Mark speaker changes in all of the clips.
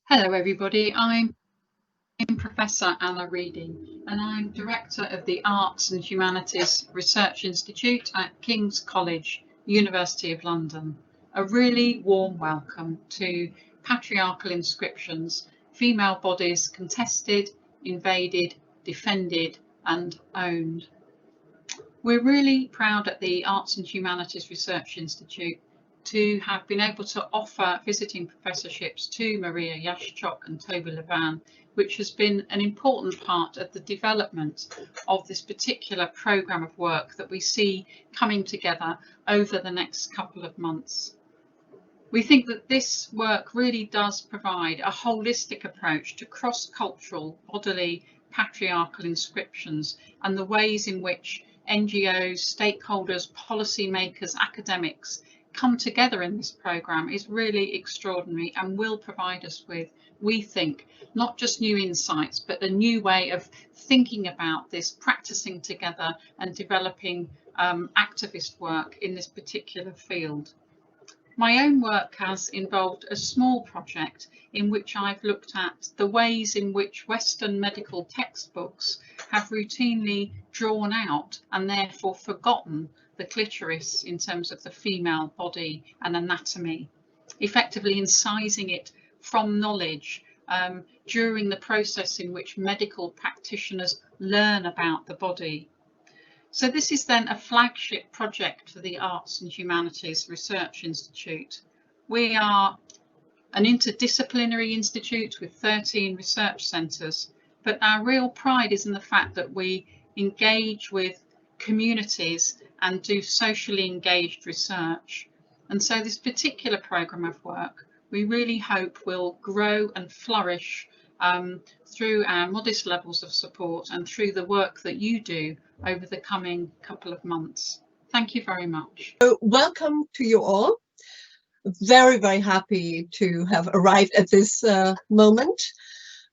Speaker 1: Hello everybody, I'm Professor Anna Reading and I'm Director of the Arts and Humanities Research Institute at King's College, University of London. A really warm welcome to Patriarchal Inscriptions, Female Bodies Contested, Invaded, Defended and Owned. We're really proud at the Arts and Humanities Research Institute to have been able to offer visiting professorships to Mariya and Toby Levan, which has been an important part of the development of this particular programme of work that we see coming together over the next couple of months. We think that this work really does provide a holistic approach to cross-cultural bodily patriarchal inscriptions and the ways in which NGOs, stakeholders, policymakers, academics come together in this programme is really extraordinary and will provide us with, we think, not just new insights, but a new way of thinking about this, practicing together and developing activist work in this particular field. My own work has involved a small project in which I've looked at the ways in which Western medical textbooks have routinely drawn out and therefore forgotten the clitoris in terms of the female body and anatomy, effectively incising it from knowledge during the process in which medical practitioners learn about the body. So this is then a flagship project for the Arts and Humanities Research Institute. We are an interdisciplinary institute with 13 research centres, but our real pride is in the fact that we engage with communities and do socially engaged research. And so this particular programme of work, we really hope will grow and flourish through our modest levels of support and through the work that you do over the coming couple of months. Thank you very much.
Speaker 2: So welcome to you all. Very, very happy to have arrived at this moment.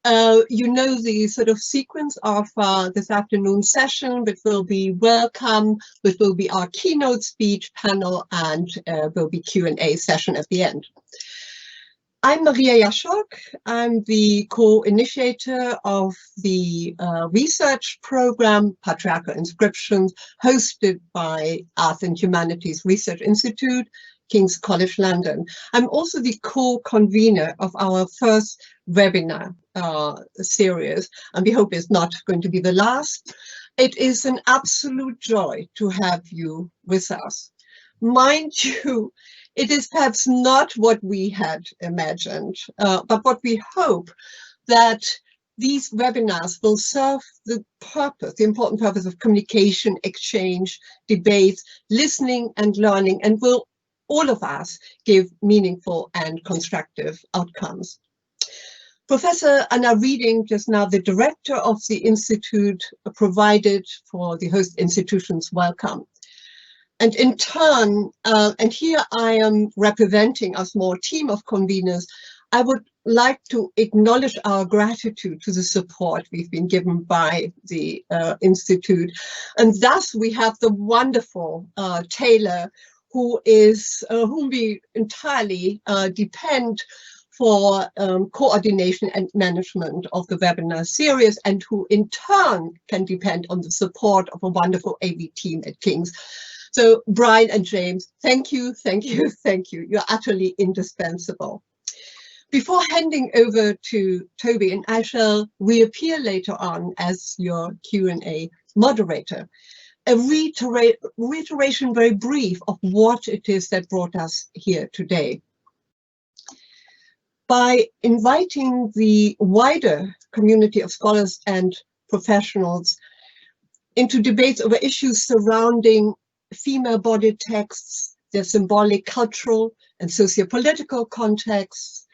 Speaker 2: You know the sort of sequence of this afternoon's session, which will be welcome, which will be our keynote speech panel, and will be Q&A session at the end. I'm Mariya. I'm the co-initiator of the research program Patriarchal Inscriptions, hosted by Arts and Humanities Research Institute, King's College London. I'm also the co-convener of our first webinar series, and we hope it's not going to be the last. It is an absolute joy to have you with us. Mind you, it is perhaps not what we had imagined, but what we hope that these webinars will serve the purpose, the important purpose of communication, exchange, debates, listening and learning, and will all of us give meaningful and constructive outcomes. Professor Anna Reading, just now the director of the Institute, provided for the host institutions welcome. And in turn, and here I am representing a small team of conveners, I would like to acknowledge our gratitude to the support we've been given by the Institute. And thus we have the wonderful Taylor, who is, whom we entirely depend for coordination and management of the webinar series, and who in turn can depend on the support of a wonderful AV team at King's. So Brian and James, thank you, thank you, thank you. You're utterly indispensable. Before handing over to Toby, and I shall reappear later on as your Q&A moderator, a reiteration very brief of what it is that brought us here today. By inviting the wider community of scholars and professionals into debates over issues surrounding female body texts, their symbolic, cultural, and socio-political contexts,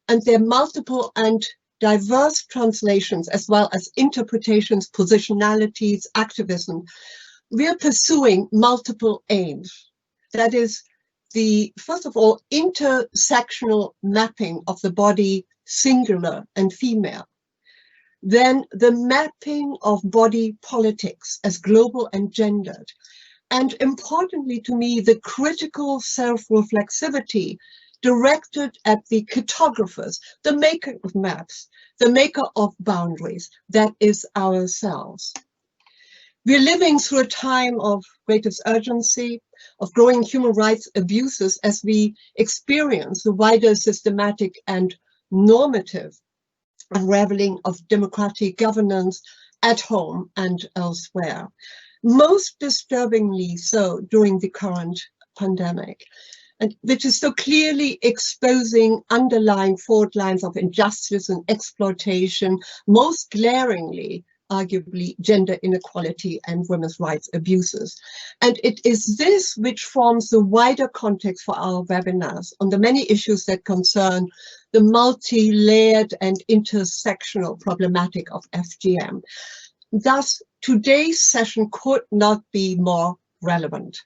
Speaker 2: and their multiple and diverse translations, as well as interpretations, positionalities, activism, we are pursuing multiple aims. That is, the, first of all, intersectional mapping of the body, singular and female. Then the mapping of body politics as global and gendered. And importantly to me, the critical self-reflexivity directed at the cartographers, the maker of maps, the maker of boundaries, that is ourselves. We're living through a time of greatest urgency, of growing human rights abuses as we experience the wider systematic and normative unraveling of democratic governance at home and elsewhere. Most disturbingly so during the current pandemic, and which is so clearly exposing underlying fault lines of injustice and exploitation, most glaringly, arguably, gender inequality and women's rights abuses. And it is this which forms the wider context for our webinars on the many issues that concern the multi-layered and intersectional problematic of FGM. Thus, today's session could not be more relevant.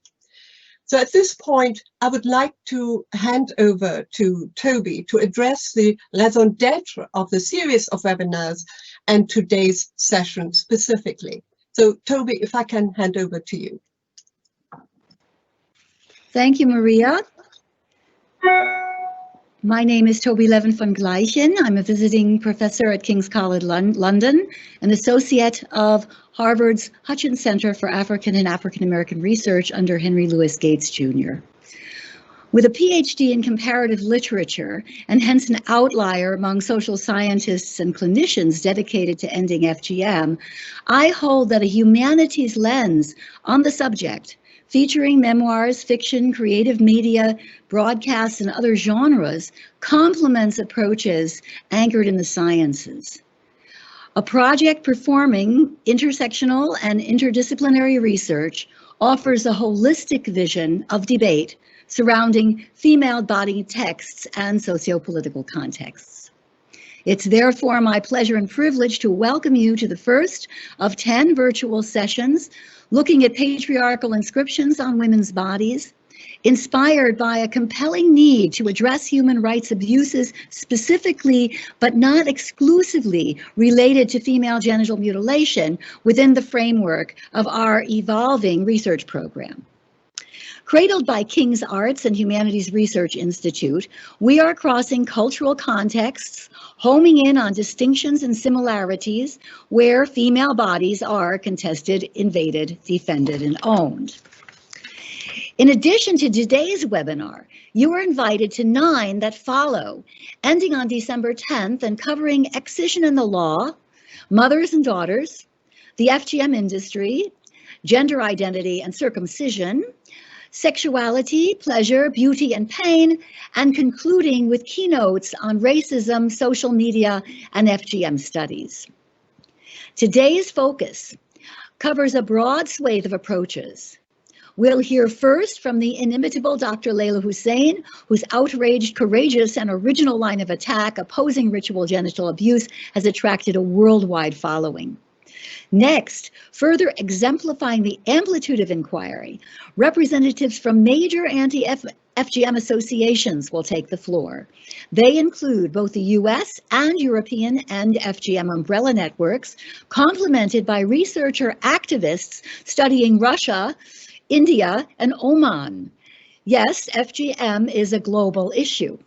Speaker 2: So at this point, I would like to hand over to Toby to address the raison d'etre of the series of webinars and today's session specifically. So Toby, if I can hand over to you.
Speaker 3: Thank you, Mariya. My name is Toby Levin van Gleichen. I'm a visiting professor at King's College London, an associate of Harvard's Hutchins Center for African and African American Research under Henry Louis Gates, Jr. With a PhD in comparative literature, and hence an outlier among social scientists and clinicians dedicated to ending FGM, I hold that a humanities lens on the subject, featuring memoirs, fiction, creative media, broadcasts, and other genres, complements approaches anchored in the sciences. A project performing intersectional and interdisciplinary research offers a holistic vision of debate surrounding female body texts and sociopolitical contexts. It's therefore my pleasure and privilege to welcome you to the first of 10 virtual sessions looking at patriarchal inscriptions on women's bodies, inspired by a compelling need to address human rights abuses specifically, but not exclusively, related to female genital mutilation within the framework of our evolving research program. Cradled by King's Arts and Humanities Research Institute, we are crossing cultural contexts, homing in on distinctions and similarities where female bodies are contested, invaded, defended, and owned. In addition to today's webinar, you are invited to 9 that follow, ending on December 10th and covering excision in the law, mothers and daughters, the FGM industry, gender identity and circumcision, sexuality, pleasure, beauty, and pain, and concluding with keynotes on racism, social media, and FGM studies. Today's focus covers a broad swathe of approaches. We'll hear first from the inimitable Dr. Leyla Hussein, whose outraged, courageous, and original line of attack opposing ritual genital abuse has attracted a worldwide following. Next, further exemplifying the amplitude of inquiry, representatives from major anti-FGM associations will take the floor. They include both the US and European and FGM umbrella networks, complemented by researcher activists studying Russia, India, and Oman. Yes, FGM is a global issue.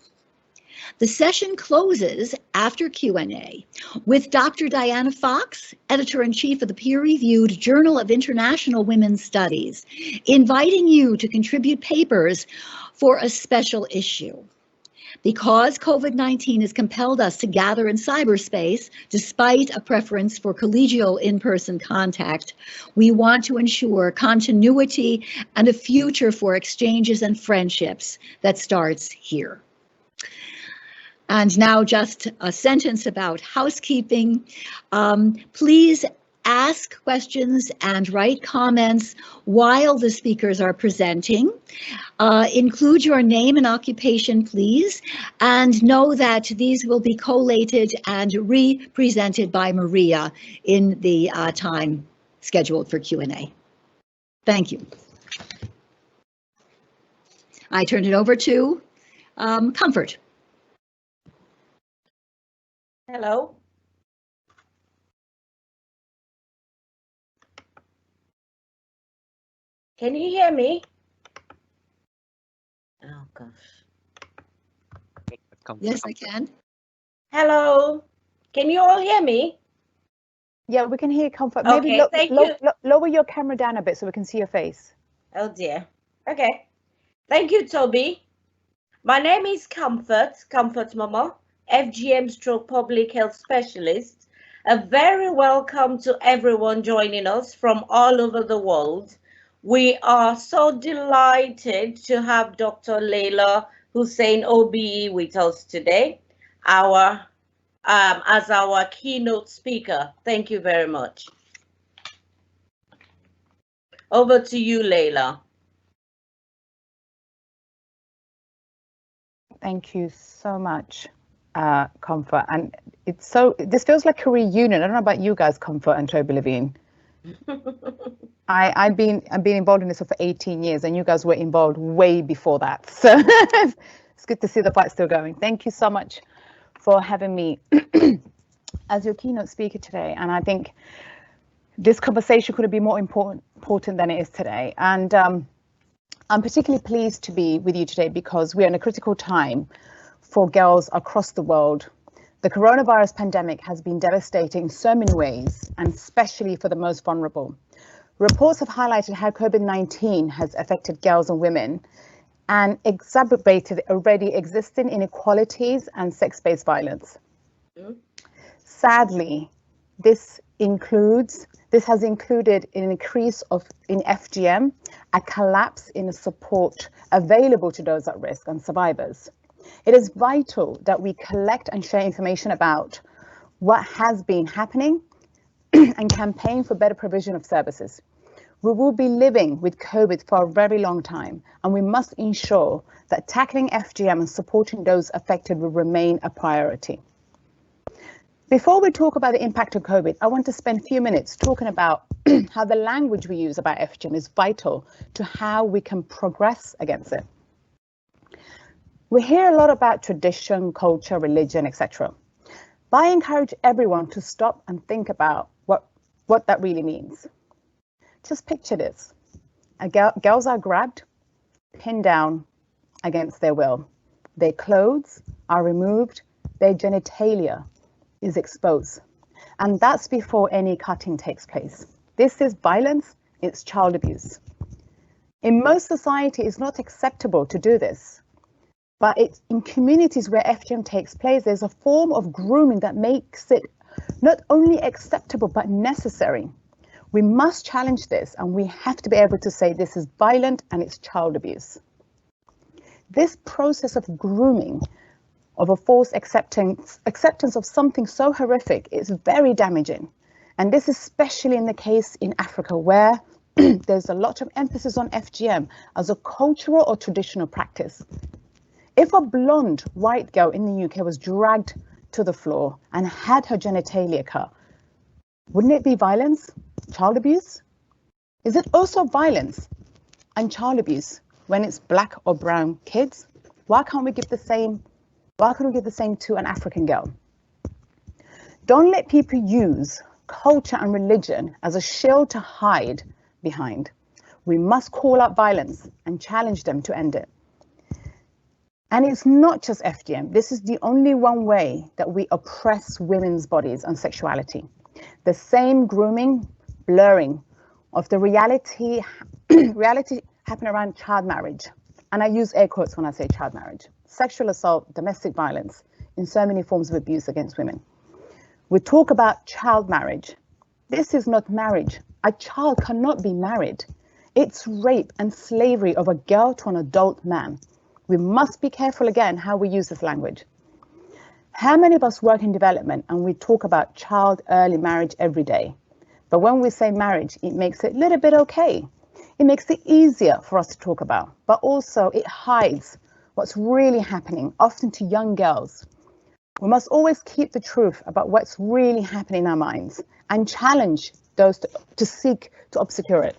Speaker 3: The session closes after Q&A with Dr. Diana Fox, editor-in-chief of the peer-reviewed Journal of International Women's Studies, inviting you to contribute papers for a special issue. Because COVID-19 has compelled us to gather in cyberspace, despite a preference for collegial in-person contact, we want to ensure continuity and a future for exchanges and friendships that starts here. And now just a sentence about housekeeping. Please ask questions and write comments while the speakers are presenting. Include your name and occupation, please, and know that these will be collated and re-presented by Mariya in the time scheduled for Q&A. Thank you. I turn it over to Comfort.
Speaker 4: Hello. Can you hear me? Oh gosh.
Speaker 3: Yes, I can.
Speaker 4: Hello. Can you all hear me?
Speaker 5: Yeah, we can hear Comfort.
Speaker 4: Okay,
Speaker 5: Maybe
Speaker 4: thank you.
Speaker 5: lower your camera down a bit so we can see your face.
Speaker 4: Oh dear. Okay. Thank you, Toby. My name is Comfort Mama, FGM stroke public health specialist. A very welcome to everyone joining us from all over the world. We are so delighted to have Dr. Leyla Hussein OBE with us today, as our keynote speaker. Thank you very much. Over to you, Leyla.
Speaker 5: Thank you so much, Comfort. And this feels like a reunion. I don't know about you guys, Comfort and Toby Levine. I've been involved in this for 18 years, and you guys were involved way before that. So it's good to see the fight still going. Thank you so much for having me as your keynote speaker today. And I think this conversation couldn't be more important than it is today. And I'm particularly pleased to be with you today because we're in a critical time for girls across the world. The coronavirus pandemic has been devastating in so many ways, and especially for the most vulnerable. Reports have highlighted how COVID-19 has affected girls and women and exacerbated already existing inequalities and sex-based violence. Sadly, this has included an increase in FGM, a collapse in the support available to those at risk and survivors. It is vital that we collect and share information about what has been happening and campaign for better provision of services. We will be living with COVID for a very long time, and we must ensure that tackling FGM and supporting those affected will remain a priority. Before we talk about the impact of COVID, I want to spend a few minutes talking about how the language we use about FGM is vital to how we can progress against it. We hear a lot about tradition, culture, religion, etc. But I encourage everyone to stop and think about what that really means. Just picture this. Girls are grabbed, pinned down against their will. Their clothes are removed, their genitalia is exposed. And that's before any cutting takes place. This is violence, it's child abuse. In most society, it's not acceptable to do this. But in communities where FGM takes place, there's a form of grooming that makes it not only acceptable, but necessary. We must challenge this, and we have to be able to say this is violent and it's child abuse. This process of grooming, of a forced acceptance of something so horrific, is very damaging. And this is especially in the case in Africa, where there's a lot of emphasis on FGM as a cultural or traditional practice. If a blonde white girl in the UK was dragged to the floor and had her genitalia cut, wouldn't it be violence, child abuse? Is it also violence and child abuse when it's black or brown kids? Why can't we give the same? Why can't we give the same to an African girl? Don't let people use culture and religion as a shield to hide behind. We must call out violence and challenge them to end it. And it's not just FGM. This is the only one way that we oppress women's bodies and sexuality. The same grooming, blurring of the reality happen around child marriage. And I use air quotes when I say child marriage. Sexual assault, domestic violence, in so many forms of abuse against women. We talk about child marriage. This is not marriage. A child cannot be married. It's rape and slavery of a girl to an adult man. We must be careful again how we use this language. How many of us work in development and we talk about child early marriage every day? But when we say marriage, it makes it a little bit okay. It makes it easier for us to talk about, but also it hides what's really happening, often to young girls. We must always keep the truth about what's really happening in our minds and challenge those to seek to obscure it.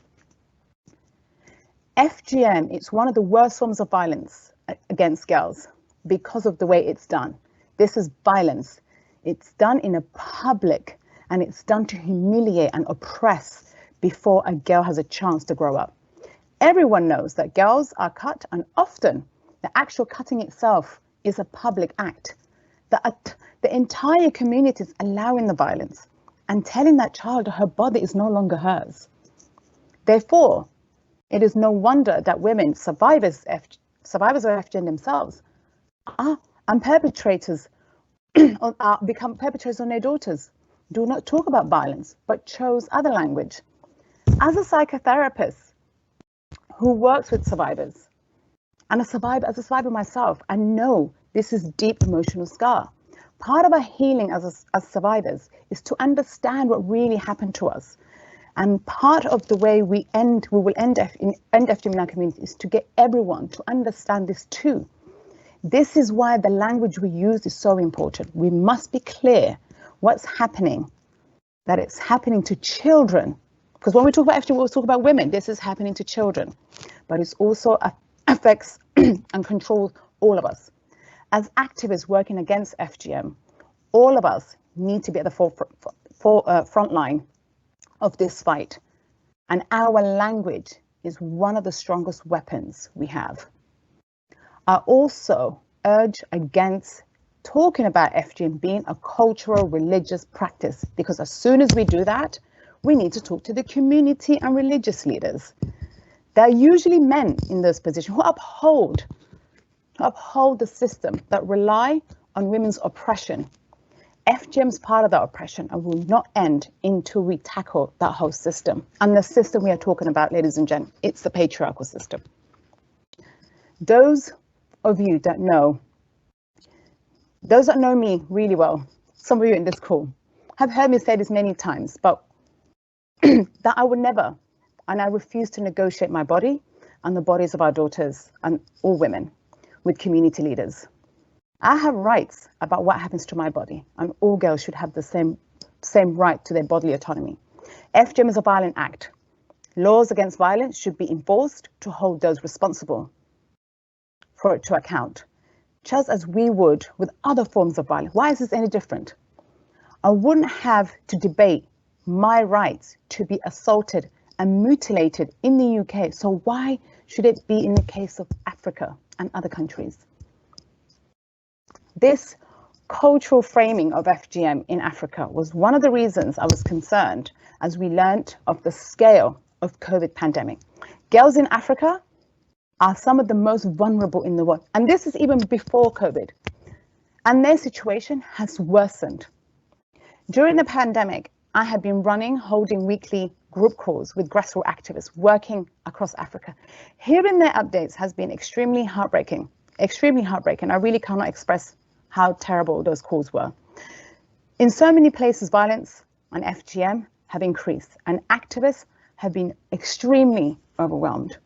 Speaker 5: FGM, it's one of the worst forms of violence against girls because of the way it's done. This is violence. It's done in a public, and it's done to humiliate and oppress before a girl has a chance to grow up. Everyone knows that girls are cut, and often the actual cutting itself is a public act. The entire community is allowing the violence and telling that child her body is no longer hers. Therefore, it is no wonder that women, survivors of FGM themselves, and perpetrators become perpetrators on their daughters, do not talk about violence, but chose other language. As a psychotherapist who works with survivors, and as a survivor myself, I know this is deep emotional scar. Part of our healing as survivors is to understand what really happened to us. And part of the way we will end FGM in our community is to get everyone to understand this too. This is why the language we use is so important. We must be clear what's happening, that it's happening to children. Because when we talk about FGM, we'll talk about women. This is happening to children, but it also affects and controls all of us. As activists working against FGM, all of us need to be at the front line of this fight. And our language is one of the strongest weapons we have. I also urge against talking about FGM being a cultural religious practice, because as soon as we do that, we need to talk to the community and religious leaders. There are usually men in those positions who uphold the system that rely on women's oppression. FGM is part of that oppression and will not end until we tackle that whole system. And the system we are talking about, ladies and gentlemen, it's the patriarchal system. Those of you that know me really well, some of you in this call, have heard me say this many times, but that I would never, and I refuse to negotiate my body and the bodies of our daughters and all women with community leaders. I have rights about what happens to my body, and all girls should have the same right to their bodily autonomy. FGM is a violent act. Laws against violence should be enforced to hold those responsible for it to account, just as we would with other forms of violence. Why is this any different? I wouldn't have to debate my rights to be assaulted and mutilated in the UK, so why should it be in the case of Africa and other countries? This cultural framing of FGM in Africa was one of the reasons I was concerned as we learnt of the scale of COVID pandemic. Girls in Africa are some of the most vulnerable in the world, and this is even before COVID, and their situation has worsened. During the pandemic, I have been holding weekly group calls with grassroots activists working across Africa. Hearing their updates has been extremely heartbreaking. I really cannot express how terrible those calls were. In so many places, violence and FGM have increased, and activists have been extremely overwhelmed.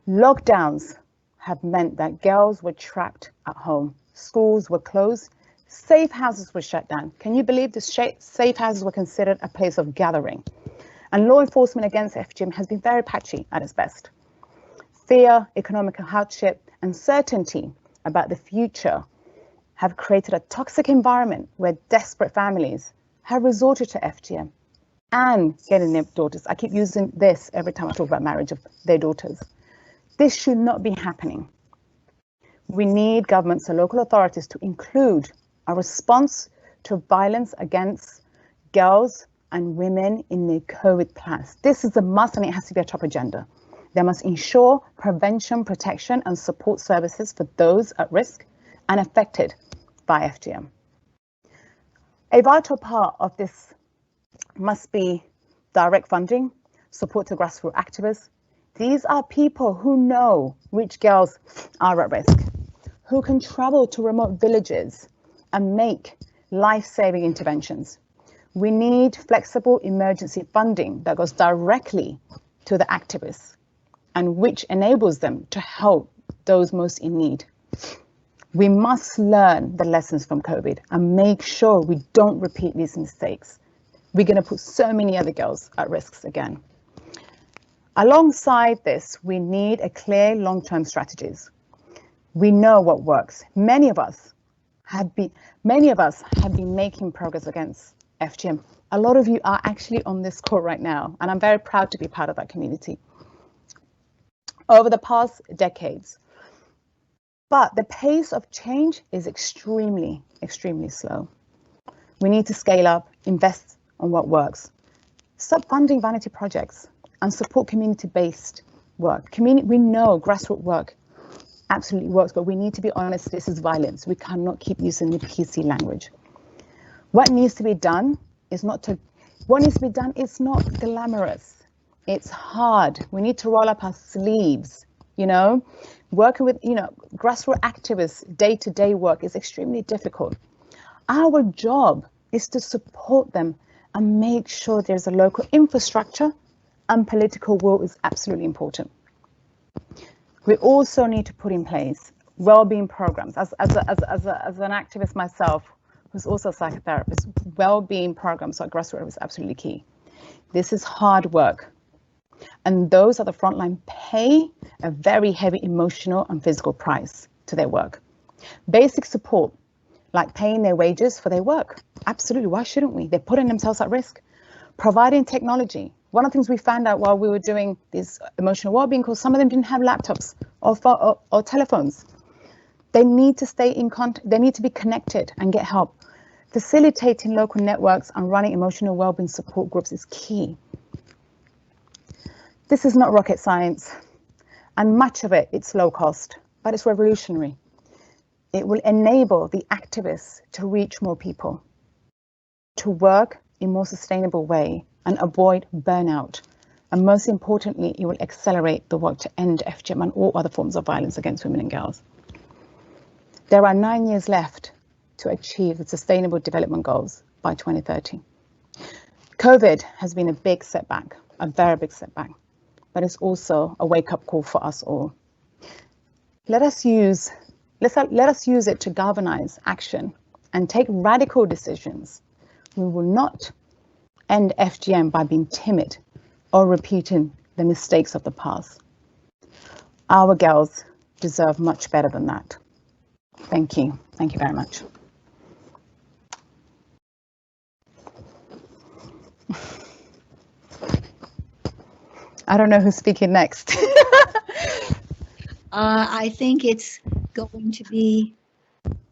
Speaker 5: Lockdowns have meant that girls were trapped at home. Schools were closed. Safe houses were shut down. Can you believe the safe houses were considered a place of gathering? And law enforcement against FGM has been very patchy at its best. Fear, economic hardship, uncertainty about the future have created a toxic environment where desperate families have resorted to FGM and getting their daughters. I keep using this every time I talk about marriage of their daughters. This should not be happening. We need governments and local authorities to include a response to violence against girls and women in their COVID plans. This is a must, and it has to be a top agenda. They must ensure prevention, protection, and support services for those at risk and affected by FGM. A vital part of this must be direct funding, support to grassroots activists. These are people who know which girls are at risk, who can travel to remote villages and make life-saving interventions. We need flexible emergency funding that goes directly to the activists and which enables them to help those most in need. We must learn the lessons from COVID and make sure we don't repeat these mistakes. We're going to put so many other girls at risk again. Alongside this, we need a clear long-term strategies. We know what works. Many of us have been making progress against FGM. A lot of you are actually on this call right now, and I'm very proud to be part of that community. Over the past decades, But the pace of change is extremely, extremely slow. We need to scale up, invest on what works. Stop funding vanity projects and support community-based work. We know grassroots work absolutely works, but we need to be honest, this is violence. We cannot keep using the PC language. What needs to be done is not glamorous. It's hard. We need to roll up our sleeves, you know? Working with, grassroots activists, day-to-day work is extremely difficult. Our job is to support them and make sure there's a local infrastructure, and political will is absolutely important. We also need to put in place well-being programs. As an activist myself, who's also a psychotherapist, well-being programs at grassroots is absolutely key. This is hard work. And those at the front line pay a very heavy emotional and physical price to their work. Basic support, like paying their wages for their work. Absolutely, why shouldn't we? They're putting themselves at risk. Providing technology. One of the things we found out while we were doing this emotional well-being course, some of them didn't have laptops or telephones. They need to stay in contact, they need to be connected and get help. Facilitating local networks and running emotional well-being support groups is key. This is not rocket science, and much of it's low cost, but it's revolutionary. It will enable the activists to reach more people, to work in a more sustainable way and avoid burnout. And most importantly, it will accelerate the work to end FGM and all other forms of violence against women and girls. There are 9 years left to achieve the Sustainable Development Goals by 2030. COVID has been a big setback, a very big setback, but it's also a wake-up call for us all. Let us use it to galvanize action and take radical decisions. We will not end FGM by being timid or repeating the mistakes of the past. Our girls deserve much better than that. Thank you. Thank you very much. I don't know who's speaking next.
Speaker 3: I think it's going to be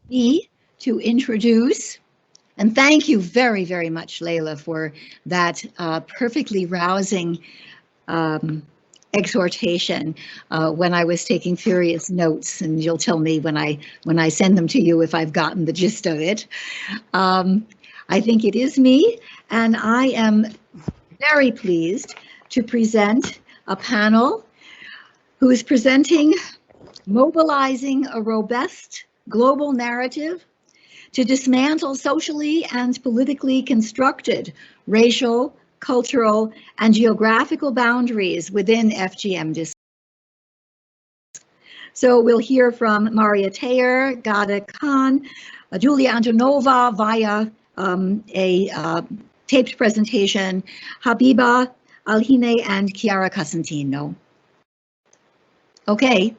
Speaker 3: me to introduce. And thank you very, very much, Leyla, for that perfectly rousing exhortation when I was taking furious notes, and you'll tell me when I send them to you if I've gotten the gist of it. I think it is me, and I am very pleased to present a panel who is presenting Mobilizing a Robust Global Narrative to Dismantle Socially and Politically Constructed Racial, Cultural, and Geographical Boundaries within FGM Discourse. So we'll hear from Mariya Taher, Ghada Khan, Julia Antonova via a taped presentation, Habiba, Al-Hinai, and Chiara Cosentino. Okay.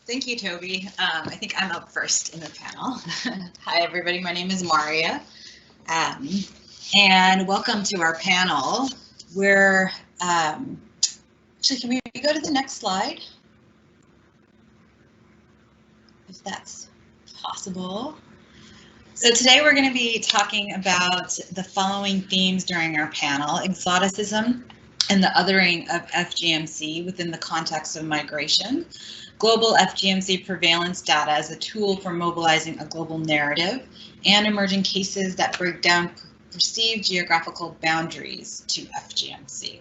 Speaker 6: Thank you, Toby. I think I'm up first in the panel. Hi, everybody. My name is Mariya, and welcome to our panel. We're actually, can we go to the next slide? If that's possible. So today we're going to be talking about the following themes during our panel: exoticism and the othering of FGMC within the context of migration, global FGMC prevalence data as a tool for mobilizing a global narrative, and emerging cases that break down perceived geographical boundaries to FGMC.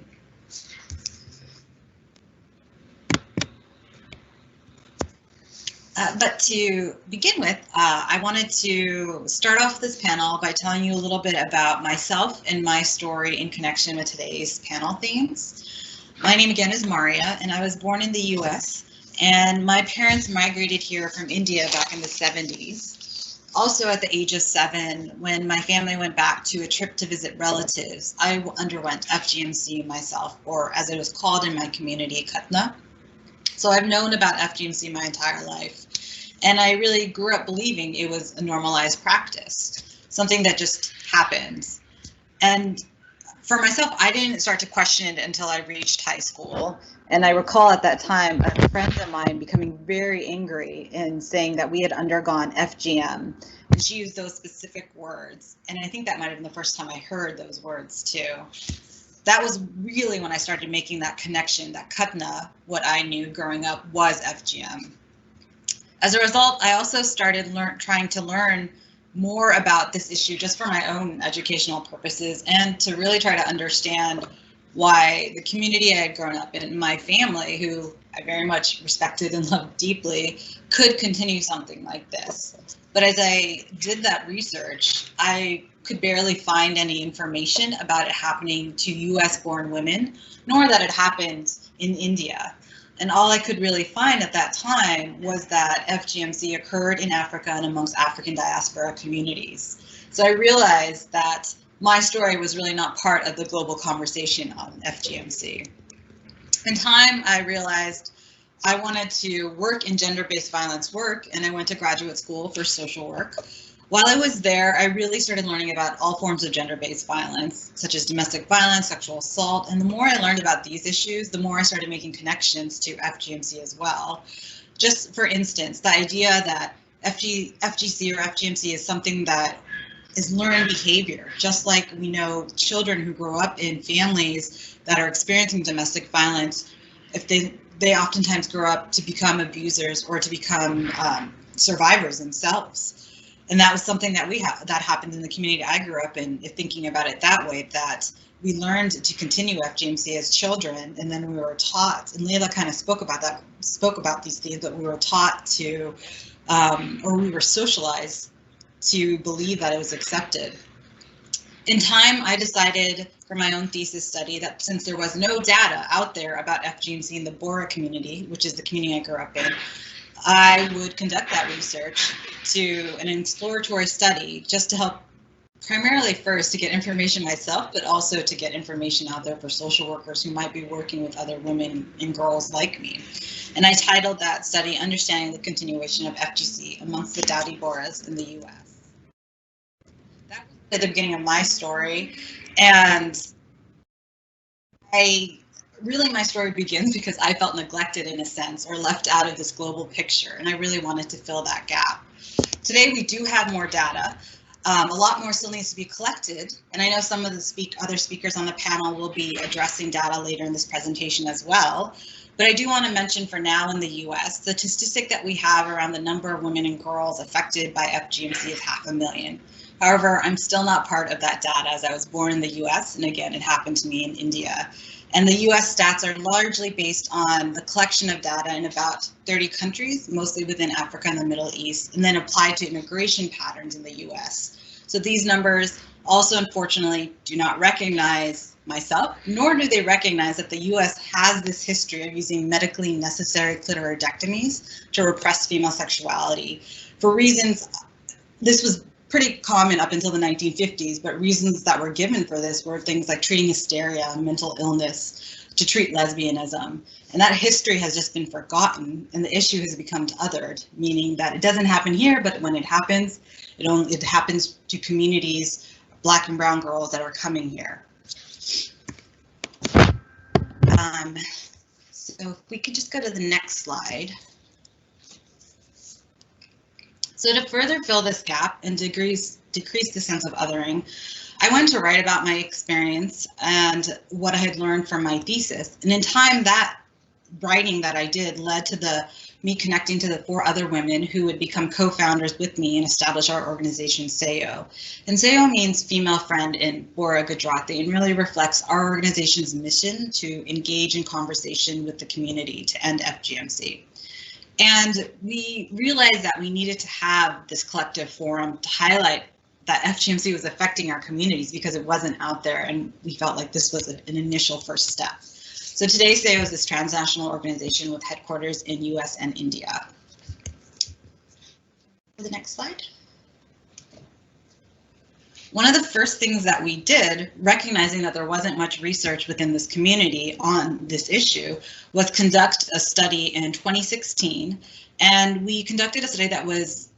Speaker 6: But to begin with, I wanted to start off this panel by telling you a little bit about myself and my story in connection with today's panel themes. My name again is Mariya, and I was born in the US, and my parents migrated here from India back in the 70s. Also at the age of 7, when my family went back to a trip to visit relatives, I underwent FGMC myself, or as it was called in my community, Khatna. So I've known about FGMC my entire life, and I really grew up believing it was a normalized practice, something that just happens. And for myself, I didn't start to question it until I reached high school. And I recall at that time a friend of mine becoming very angry and saying that we had undergone FGM. And she used those specific words. And I think that might have been the first time I heard those words too. That was really when I started making that connection, that Khatna, what I knew growing up was FGM. As a result, I also started trying to learn more about this issue just for my own educational purposes and to really try to understand why the community I had grown up in, my family, who I very much respected and loved deeply, could continue something like this. But as I did that research, I could barely find any information about it happening to US-born women, nor that it happened in India. And all I could really find at that time was that FGMC occurred in Africa and amongst African diaspora communities. So I realized that my story was really not part of the global conversation on FGMC. In time, I realized I wanted to work in gender-based violence work, and I went to graduate school for social work. While I was there, I really started learning about all forms of gender-based violence, such as domestic violence, sexual assault, and the more I learned about these issues, the more I started making connections to FGMC as well. Just for instance, the idea that FGC or FGMC is something that is learned behavior, just like we know children who grow up in families that are experiencing domestic violence, if they oftentimes grow up to become abusers or to become survivors themselves. And that was something that that happened in the community I grew up in, thinking about it that way, that we learned to continue FGMC as children, and then we were taught, and Leyla kind of spoke about these things, that we were taught to, or we were socialized to believe that it was accepted. In time, I decided for my own thesis study that since there was no data out there about FGMC in the Bora community, which is the community I grew up in, I would conduct that research to an exploratory study just to help, primarily first to get information myself, but also to get information out there for social workers who might be working with other women and girls like me. And I titled that study, Understanding the Continuation of FGC Amongst the Dowdy Boras in the US. That was at the beginning of my story. And my story begins because I felt neglected in a sense, or left out of this global picture, and I really wanted to fill that gap. Today we do have more data. A lot more still needs to be collected, and I know some of the other speakers on the panel will be addressing data later in this presentation as well. But I do want to mention for now in the US, the statistic that we have around the number of women and girls affected by FGMC is 500,000. However, I'm still not part of that data as I was born in the US, and again, it happened to me in India. And the US stats are largely based on the collection of data in about 30 countries, mostly within Africa and the Middle East, and then applied to immigration patterns in the US. So these numbers also, unfortunately, do not recognize myself, nor do they recognize that the US has this history of using medically necessary clitoridectomies to repress female sexuality. For reasons, this was pretty common up until the 1950s, but reasons that were given for this were things like treating hysteria and mental illness, to treat lesbianism. And that history has just been forgotten, and the issue has become othered, meaning that it doesn't happen here, but when it happens, it happens to communities, Black and brown girls that are coming here. So if we could just go to the next slide. So to further fill this gap and decrease the sense of othering, I went to write about my experience and what I had learned from my thesis. And in time, that writing that I did led to me connecting to the 4 other women who would become co-founders with me and establish our organization, Sahiyo. And Sahiyo means female friend in Bora Gujarati, and really reflects our organization's mission to engage in conversation with the community to end FGMC. And we realized that we needed to have this collective forum to highlight that FGMC was affecting our communities because it wasn't out there, and we felt like this was an initial first step. So today, Sahiyo is this transnational organization with headquarters in US and India. The next slide. One of the first things that we did, recognizing that there wasn't much research within this community on this issue, was conduct a study in 2016. And we conducted a study that was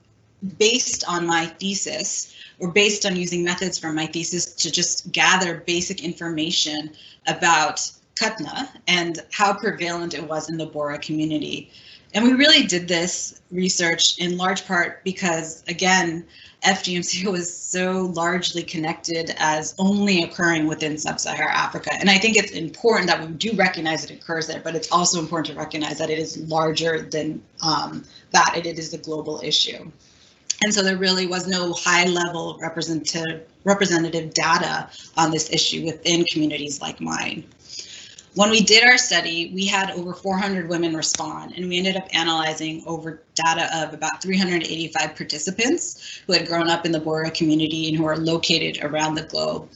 Speaker 6: based on my thesis, or based on using methods from my thesis to just gather basic information about Katna and how prevalent it was in the Bora community. And we really did this research in large part because, again, FGMC was so largely connected as only occurring within sub-Saharan Africa. And I think it's important that we do recognize it occurs there, but it's also important to recognize that it is larger than that. It is a global issue. And so there really was no high-level representative data on this issue within communities like mine. When we did our study, we had over 400 women respond, and we ended up analyzing over data of about 385 participants who had grown up in the Bora community and who are located around the globe.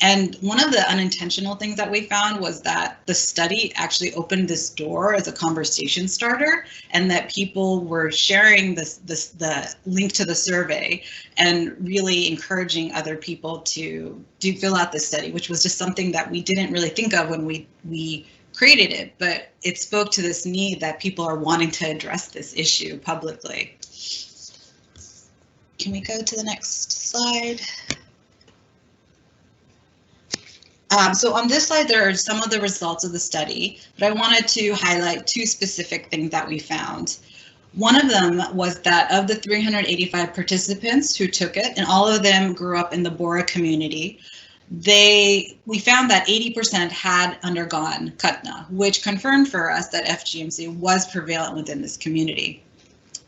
Speaker 6: And one of the unintentional things that we found was that the study actually opened this door as a conversation starter, and that people were sharing the link to the survey and really encouraging other people to fill out the study, which was just something that we didn't really think of when we created it, but it spoke to this need that people are wanting to address this issue publicly. Can we go to the next slide? So on this slide, there are some of the results of the study, but I wanted to highlight two specific things that we found. One of them was that of the 385 participants who took it, and all of them grew up in the Bora community, we found that 80% had undergone Katna, which confirmed for us that FGMC was prevalent within this community.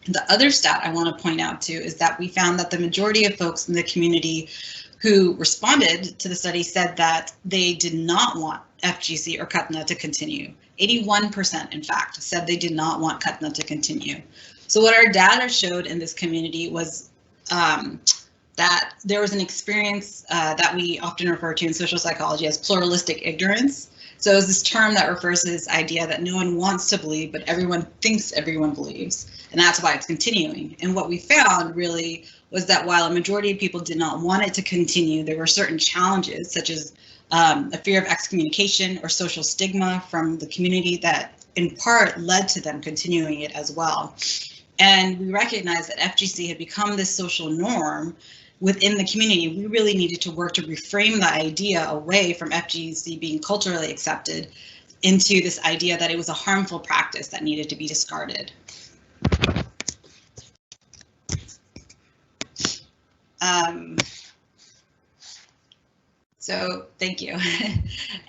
Speaker 6: The other stat I want to point out too is that we found that the majority of folks in the community who responded to the study said that they did not want FGC or Katna to continue. 81%, in fact, said they did not want Katna to continue. So what our data showed in this community was that there was an experience that we often refer to in social psychology as pluralistic ignorance. So it's this term that refers to this idea that no one wants to believe, but everyone thinks everyone believes. And that's why it's continuing. And what we found really was that while a majority of people did not want it to continue, there were certain challenges, such as a fear of excommunication or social stigma from the community that in part led to them continuing it as well. And we recognized that FGC had become this social norm within the community. We really needed to work to reframe the idea away from FGC being culturally accepted into this idea that it was a harmful practice that needed to be discarded. So thank you.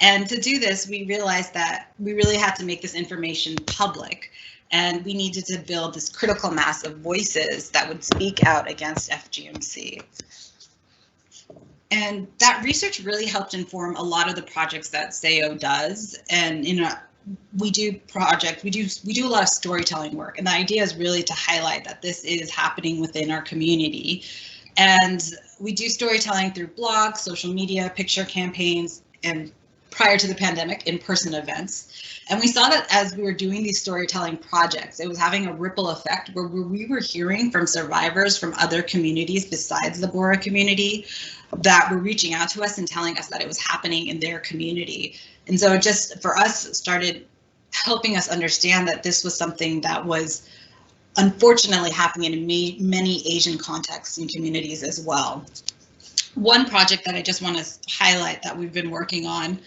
Speaker 6: And to do this, we realized that we really had to make this information public, and we needed to build this critical mass of voices that would speak out against FGMC. And that research really helped inform a lot of the projects that Sahiyo does. And we do a lot of storytelling work, and the idea is really to highlight that this is happening within our community. And we do storytelling through blogs, social media, picture campaigns, and prior to the pandemic, in-person events. And we saw that as we were doing these storytelling projects, it was having a ripple effect where we were hearing from survivors from other communities besides the Bora community that were reaching out to us and telling us that it was happening in their community. And so it just, for us, started helping us understand that this was something that was unfortunately happening in many Asian contexts and communities as well. One project that I just want to highlight that we've been working on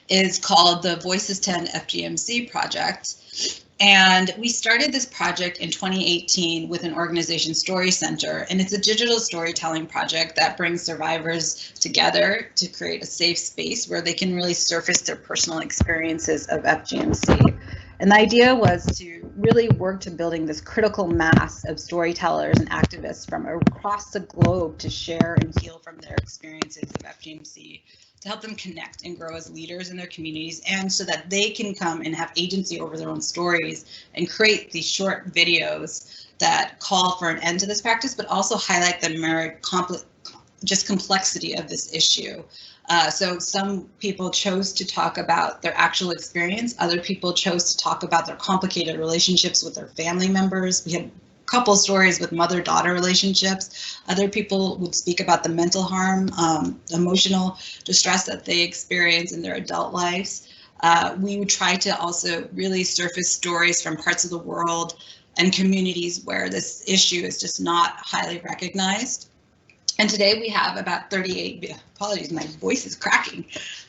Speaker 6: is called the Voices 10 FGMC project. And we started this project in 2018 with an organization, Story Center, and it's a digital storytelling project that brings survivors together to create a safe space where they can really surface their personal experiences of FGMC. And the idea was to really work to building this critical mass of storytellers and activists from across the globe to share and heal from their experiences of FGMC, to help them connect and grow as leaders in their communities, and so that they can come and have agency over their own stories and create these short videos that call for an end to this practice, but also highlight the complexity of this issue. So some people chose to talk about their actual experience. Other people chose to talk about their complicated relationships with their family members. We had a couple stories with mother-daughter relationships. Other people would speak about the mental harm, emotional distress that they experience in their adult lives. We would try to also really surface stories from parts of the world and communities where this issue is just not highly recognized. And today we have about 38, apologies, my voice is cracking.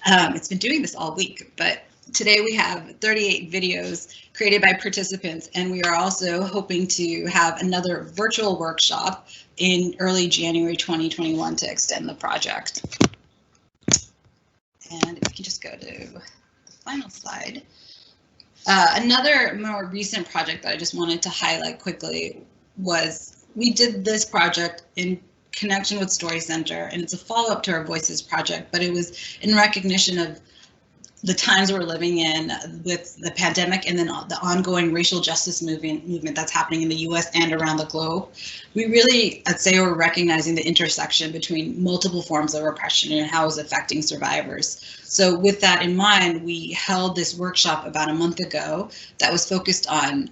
Speaker 6: It's been doing this all week, but today we have 38 videos created by participants, and we are also hoping to have another virtual workshop in early January 2021 to extend the project. And if you can just go to the final slide. Another more recent project that I just wanted to highlight quickly was we did this project in connection with Story Center, and it's a follow-up to our Voices project, but it was in recognition of the times we're living in with the pandemic and then the ongoing racial justice movement that's happening in the US and around the globe. We really, I'd say, we're recognizing the intersection between multiple forms of oppression and how it's affecting survivors. So with that in mind, we held this workshop about a month ago that was focused on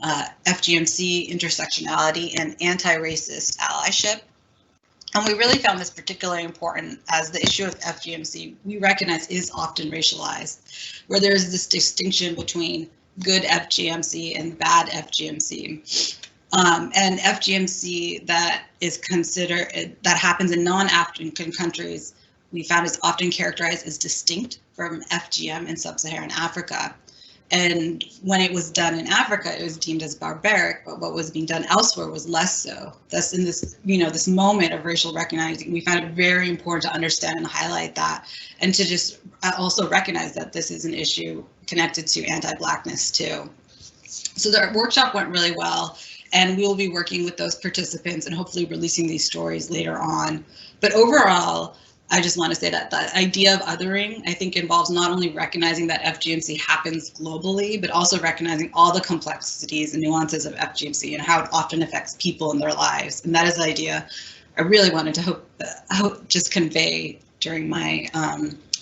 Speaker 6: FGMC intersectionality and anti-racist allyship. And we really found this particularly important as the issue of FGMC we recognize is often racialized, where there's this distinction between good FGMC and bad FGMC. And FGMC that is considered, that happens in non-African countries, we found is often characterized as distinct from FGM in sub-Saharan Africa. And when it was done in Africa, it was deemed as barbaric, but what was being done elsewhere was less so. Thus, in this, this moment of racial recognizing, we found it very important to understand and highlight that, and to just also recognize that this is an issue connected to anti-Blackness too. So the workshop went really well, and we will be working with those participants and hopefully releasing these stories later on. But overall, I just want to say that the idea of othering, I think, involves not only recognizing that FGMC happens globally, but also recognizing all the complexities and nuances of FGMC and how it often affects people in their lives. And that is the idea I really wanted to just convey during my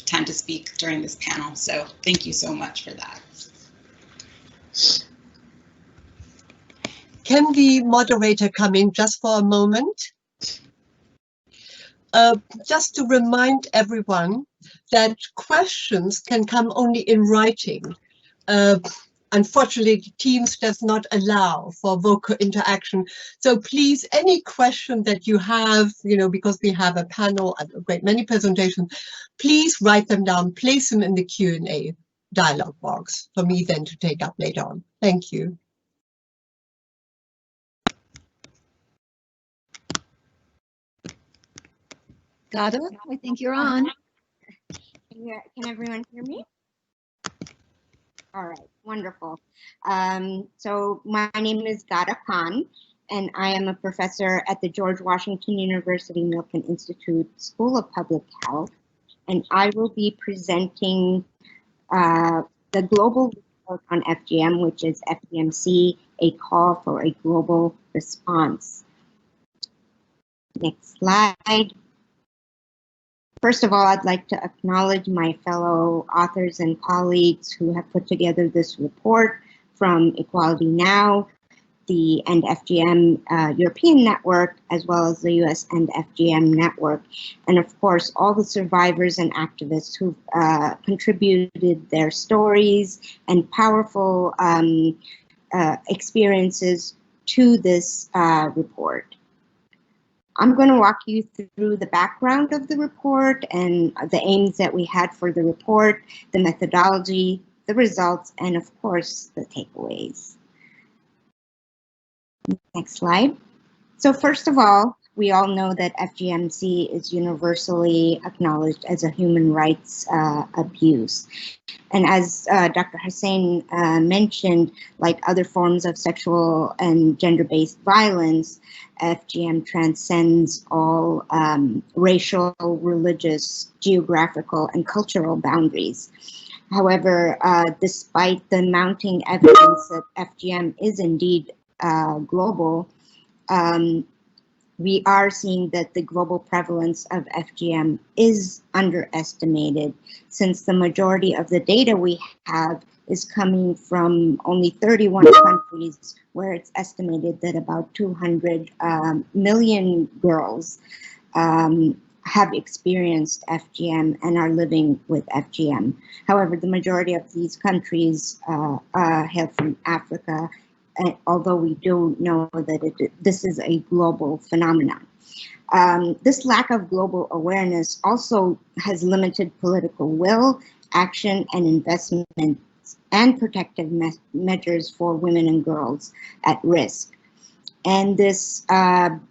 Speaker 6: time to speak during this panel. So thank you so much for that.
Speaker 2: Can the moderator come in just for a moment? Just to remind everyone that questions can come only in writing. Unfortunately, Teams does not allow for vocal interaction. So please, any question that you have, because we have a panel and a great many presentations, please write them down, place them in the Q&A dialog box for me then to take up later on. Thank you.
Speaker 3: Ghada, I think you're on.
Speaker 7: Can everyone hear me? All right, wonderful. So my name is Ghada Khan, and I am a professor at the George Washington University Milken Institute School of Public Health, and I will be presenting the global report on FGM, which is FGMC, a call for a global response. Next slide. First of all, I'd like to acknowledge my fellow authors and colleagues who have put together this report, from Equality Now, the End FGM European Network, as well as the US End FGM Network, and of course, all the survivors and activists who've contributed their stories and powerful experiences to this report. I'm going to walk you through the background of the report and the aims that we had for the report, the methodology, the results, and of course, the takeaways. Next slide. So first of all, we all know that FGMC is universally acknowledged as a human rights abuse. And as Dr. Hussein mentioned, like other forms of sexual and gender-based violence, FGM transcends all racial, religious, geographical, and cultural boundaries. However, despite the mounting evidence that FGM is indeed global, we are seeing that the global prevalence of FGM is underestimated, since the majority of the data we have is coming from only 31 countries, where it's estimated that about 200 million girls have experienced FGM and are living with FGM. However, the majority of these countries hail from Africa, although we do know that this is a global phenomenon. This lack of global awareness also has limited political will, action, and investment and protective measures for women and girls at risk. And this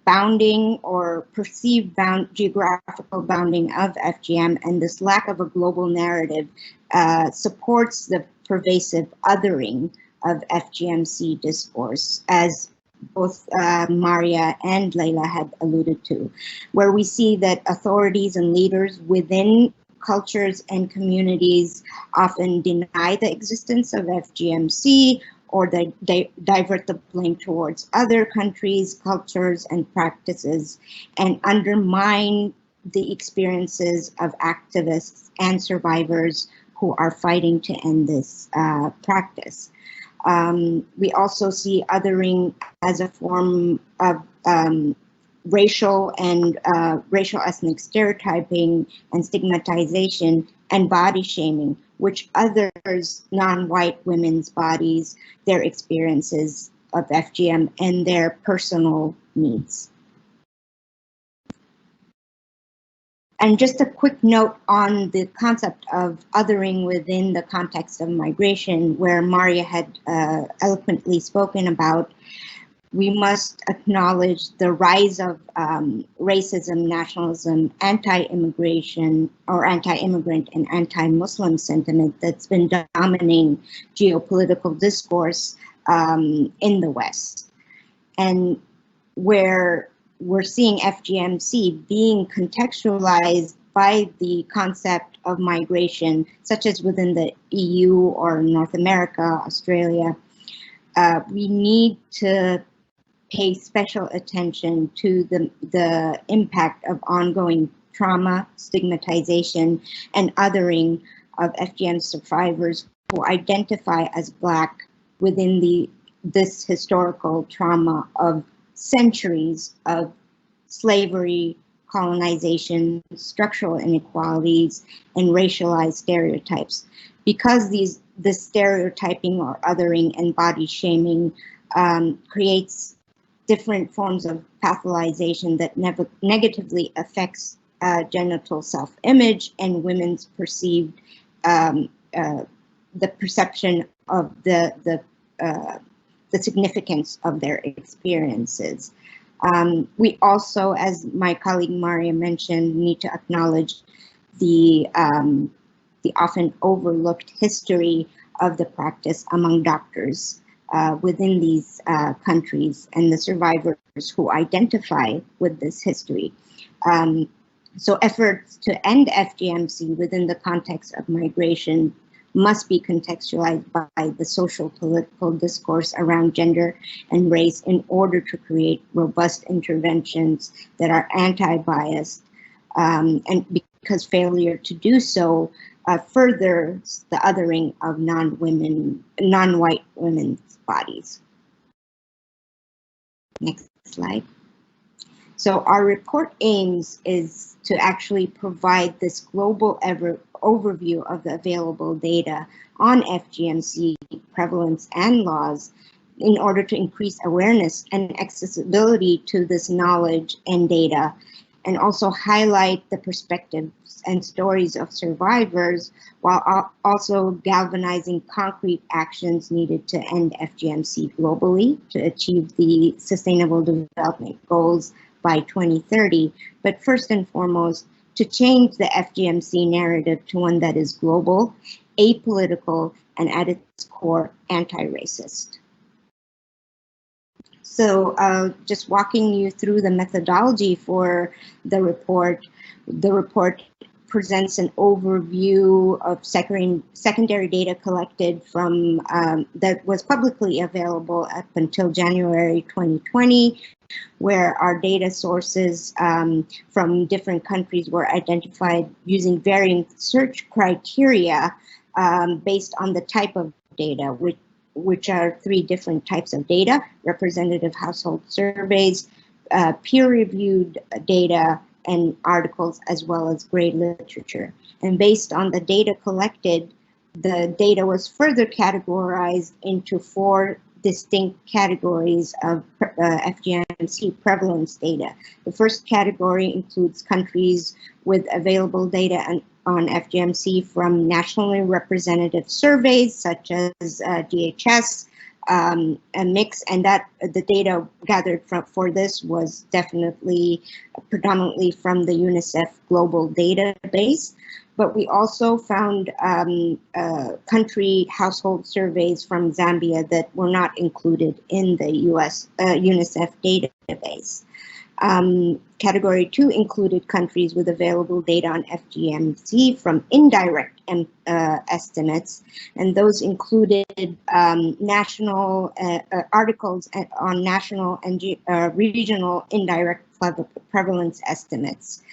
Speaker 7: bounding or perceived geographical bounding of FGM and this lack of a global narrative supports the pervasive othering of FGMC discourse, as both Mariya and Leyla had alluded to, where we see that authorities and leaders within cultures and communities often deny the existence of FGMC, or they divert the blame towards other countries, cultures, and practices, and undermine the experiences of activists and survivors who are fighting to end this practice. We also see othering as a form of racial and racial ethnic stereotyping and stigmatization and body shaming, which others non-white women's bodies, their experiences of FGM, and their personal needs. And just a quick note on the concept of othering within the context of migration, where Mariya had eloquently spoken about. We must acknowledge the rise of racism, nationalism, anti-immigration or anti-immigrant and anti-Muslim sentiment that's been dominating geopolitical discourse in the West. And where we're seeing FGMC being contextualized by the concept of migration, such as within the EU or North America, Australia, we need to pay special attention to the impact of ongoing trauma, stigmatization, and othering of FGM survivors who identify as Black within this historical trauma of centuries of slavery, colonization, structural inequalities, and racialized stereotypes. Because this stereotyping or othering and body shaming creates different forms of pathologization that negatively affects genital self-image and women's perceived the perception of the significance of their experiences. We also, as my colleague Mariya mentioned, need to acknowledge the often overlooked history of the practice among doctors within these countries and the survivors who identify with this history. So efforts to end FGMC within the context of migration must be contextualized by the social political discourse around gender and race in order to create robust interventions that are anti-biased, and because failure to do so furthers the othering of non-white women's bodies. Next slide. So our report aims is to actually provide this global overview of the available data on FGMC prevalence and laws in order to increase awareness and accessibility to this knowledge and data, and also highlight the perspectives and stories of survivors, while also galvanizing concrete actions needed to end FGMC globally to achieve the Sustainable Development Goals by 2030, but first and foremost, to change the FGMC narrative to one that is global, apolitical, and at its core, anti-racist. So just walking you through the methodology for the report presents an overview of secondary data collected from that was publicly available up until January 2020, where our data sources from different countries were identified using varying search criteria based on the type of data, which are 3 different types of data: representative household surveys, peer-reviewed data, and articles, as well as grade literature. And based on the data collected, the data was further categorized into 4 distinct categories of FGMC prevalence data. The first category includes countries with available data on FGMC from nationally representative surveys such as DHS, a mix, and that the data gathered for this was definitely predominantly from the UNICEF global database. But we also found country household surveys from Zambia that were not included in the UNICEF database. Category 2 included countries with available data on FGMC from indirect estimates, and those included national articles on national and regional indirect prevalence estimates,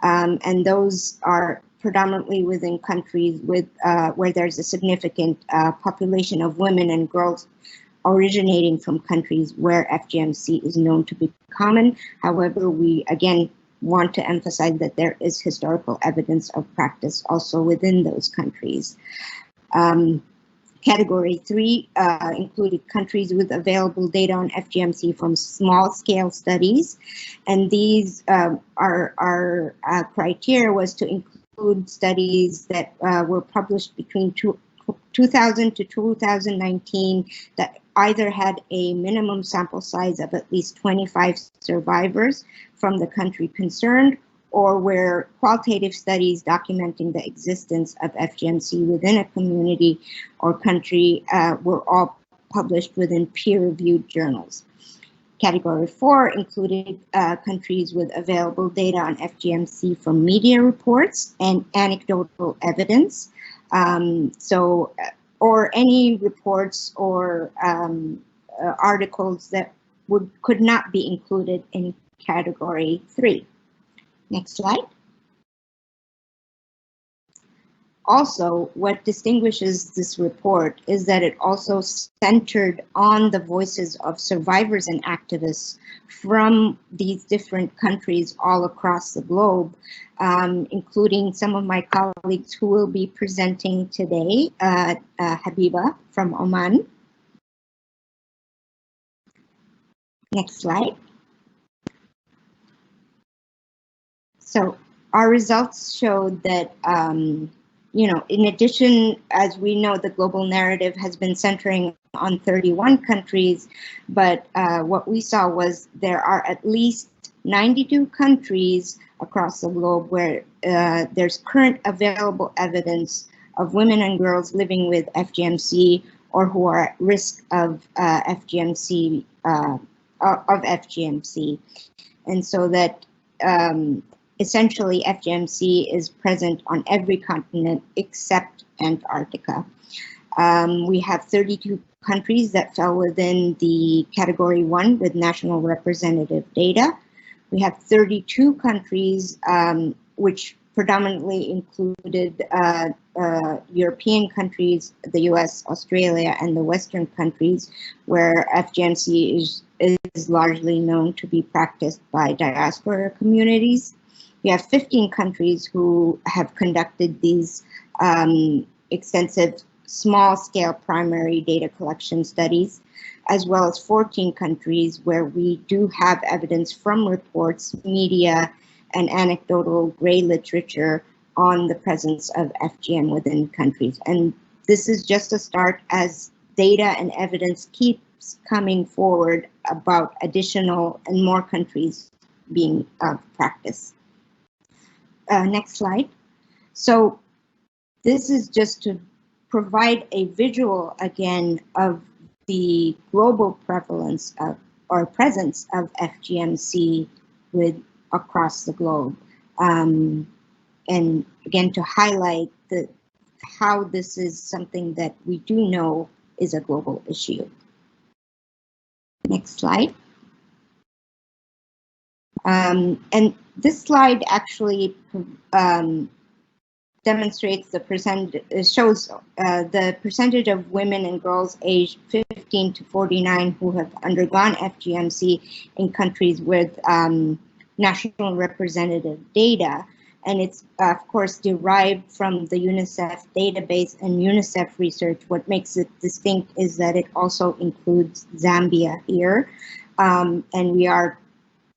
Speaker 7: and those are predominantly within countries with where there's a significant population of women and girls originating from countries where FGMC is known to be common. However, we again want to emphasize that there is historical evidence of practice also within those countries. Category 3 included countries with available data on FGMC from small-scale studies, and these our criteria was to include studies that were published between 2000 to 2019 that either had a minimum sample size of at least 25 survivors from the country concerned, or where qualitative studies documenting the existence of FGMC within a community or country were all published within peer-reviewed journals. Category 4 included countries with available data on FGMC from media reports and anecdotal evidence. Or any reports or articles that could not be included in category 3. Next slide. Also, what distinguishes this report is that it also centered on the voices of survivors and activists from these different countries all across the globe, including some of my colleagues who will be presenting today, Habiba from Oman. Next slide. So our results showed that in addition, as we know, the global narrative has been centering on 31 countries, but what we saw was there are at least 92 countries across the globe where there's current available evidence of women and girls living with FGMC or who are at risk of FGMC, and so that essentially, FGMC is present on every continent except Antarctica. We have 32 countries that fell within the category 1 with national representative data. We have 32 countries which predominantly included European countries, the US, Australia, and the Western countries, where FGMC is largely known to be practiced by diaspora communities. We have 15 countries who have conducted these extensive small-scale primary data collection studies, as well as 14 countries where we do have evidence from reports, media, and anecdotal gray literature on the presence of FGM within countries. And this is just a start as data and evidence keeps coming forward about additional and more countries being practiced. Next slide. So this is just to provide a visual again of the global prevalence of or presence of FGMC across the globe, and again to highlight how this is something that we do know is a global issue. Next slide. And this slide actually demonstrates shows the percentage of women and girls aged 15 to 49 who have undergone FGMC in countries with national representative data. and it's of course derived from the UNICEF database and UNICEF research. What makes it distinct is that it also includes Zambia here, and we are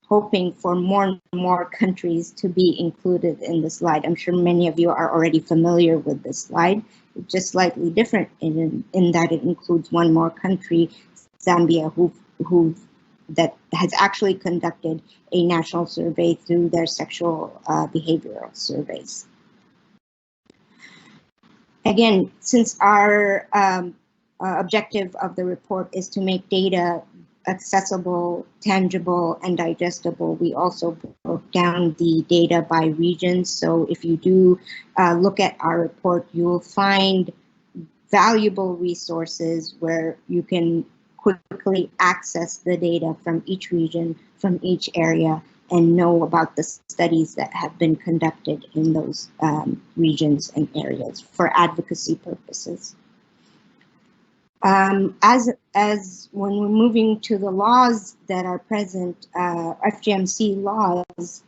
Speaker 7: hoping for more and more countries to be included in the slide. I'm sure many of you are already familiar with this slide. It's just slightly different in that it includes one more country, Zambia, that has actually conducted a national survey through their sexual behavioral surveys. Again, since our objective of the report is to make data accessible, tangible, and digestible, we also broke down the data by regions. So if you do look at our report, you will find valuable resources where you can quickly access the data from each region, from each area, and know about the studies that have been conducted in those regions and areas for advocacy purposes. As when we're moving to the laws that are present, FGMC laws,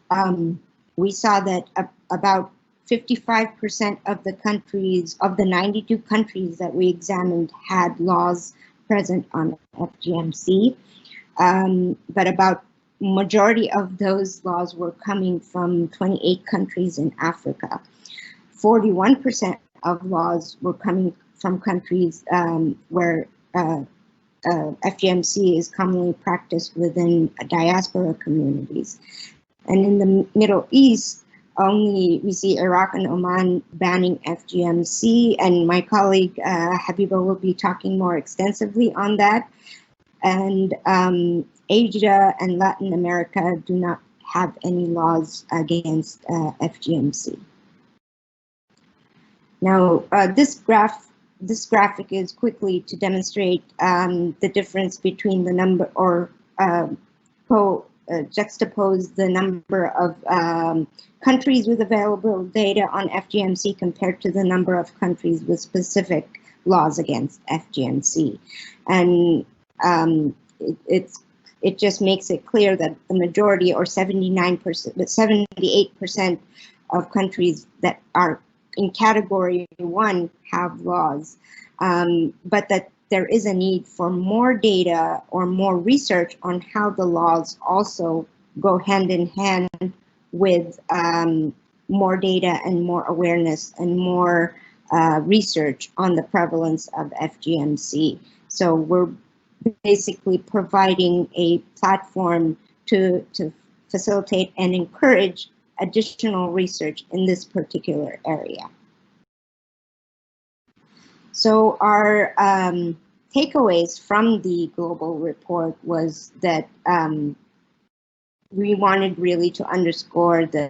Speaker 7: we saw that about 55% of the countries, of the 92 countries that we examined, had laws present on FGMC, but about majority of those laws were coming from 28 countries in Africa. 41% of laws were coming from countries where FGMC is commonly practiced within diaspora communities. And in the Middle East, we see Iraq and Oman banning FGMC, and my colleague Habiba will be talking more extensively on that. And Asia and Latin America do not have any laws against FGMC. Now, this graphic is quickly to demonstrate the difference between the number, or juxtapose the number of countries with available data on FGMC compared to the number of countries with specific laws against FGMC. And it just makes it clear that the majority, or 78% of countries that are in category 1 have laws, but that there is a need for more data or more research on how the laws also go hand in hand with more data and more awareness and more research on the prevalence of FGMC. So we're basically providing a platform to facilitate and encourage additional research in this particular area. So our takeaways from the global report was that we wanted really to underscore the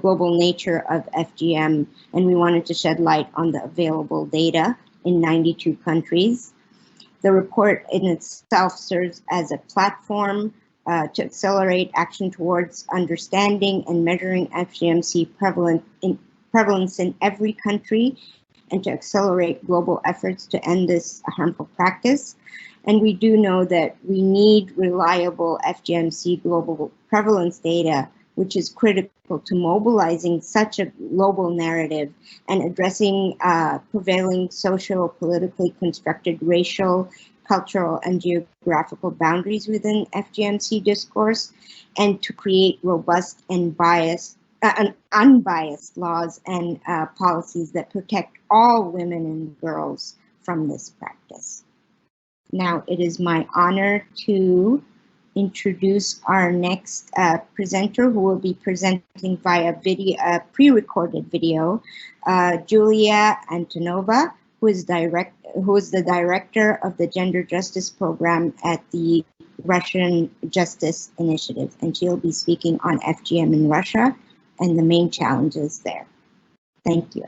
Speaker 7: global nature of FGM, and we wanted to shed light on the available data in 92 countries. The report in itself serves as a platform to accelerate action towards understanding and measuring FGMC prevalence in every country, and to accelerate global efforts to end this harmful practice. And we do know that we need reliable FGMC global prevalence data, which is critical to mobilizing such a global narrative and addressing prevailing social, politically constructed racial, cultural, and geographical boundaries within FGMC discourse, and to create robust and unbiased laws and policies that protect all women and girls from this practice. Now, it is my honor to introduce our next presenter, who will be presenting via video, pre-recorded video, Julia Antonova, who is the director of the Gender Justice Program at the Russian Justice Initiative, and she'll be speaking on FGM in Russia and the main challenges there. Thank you.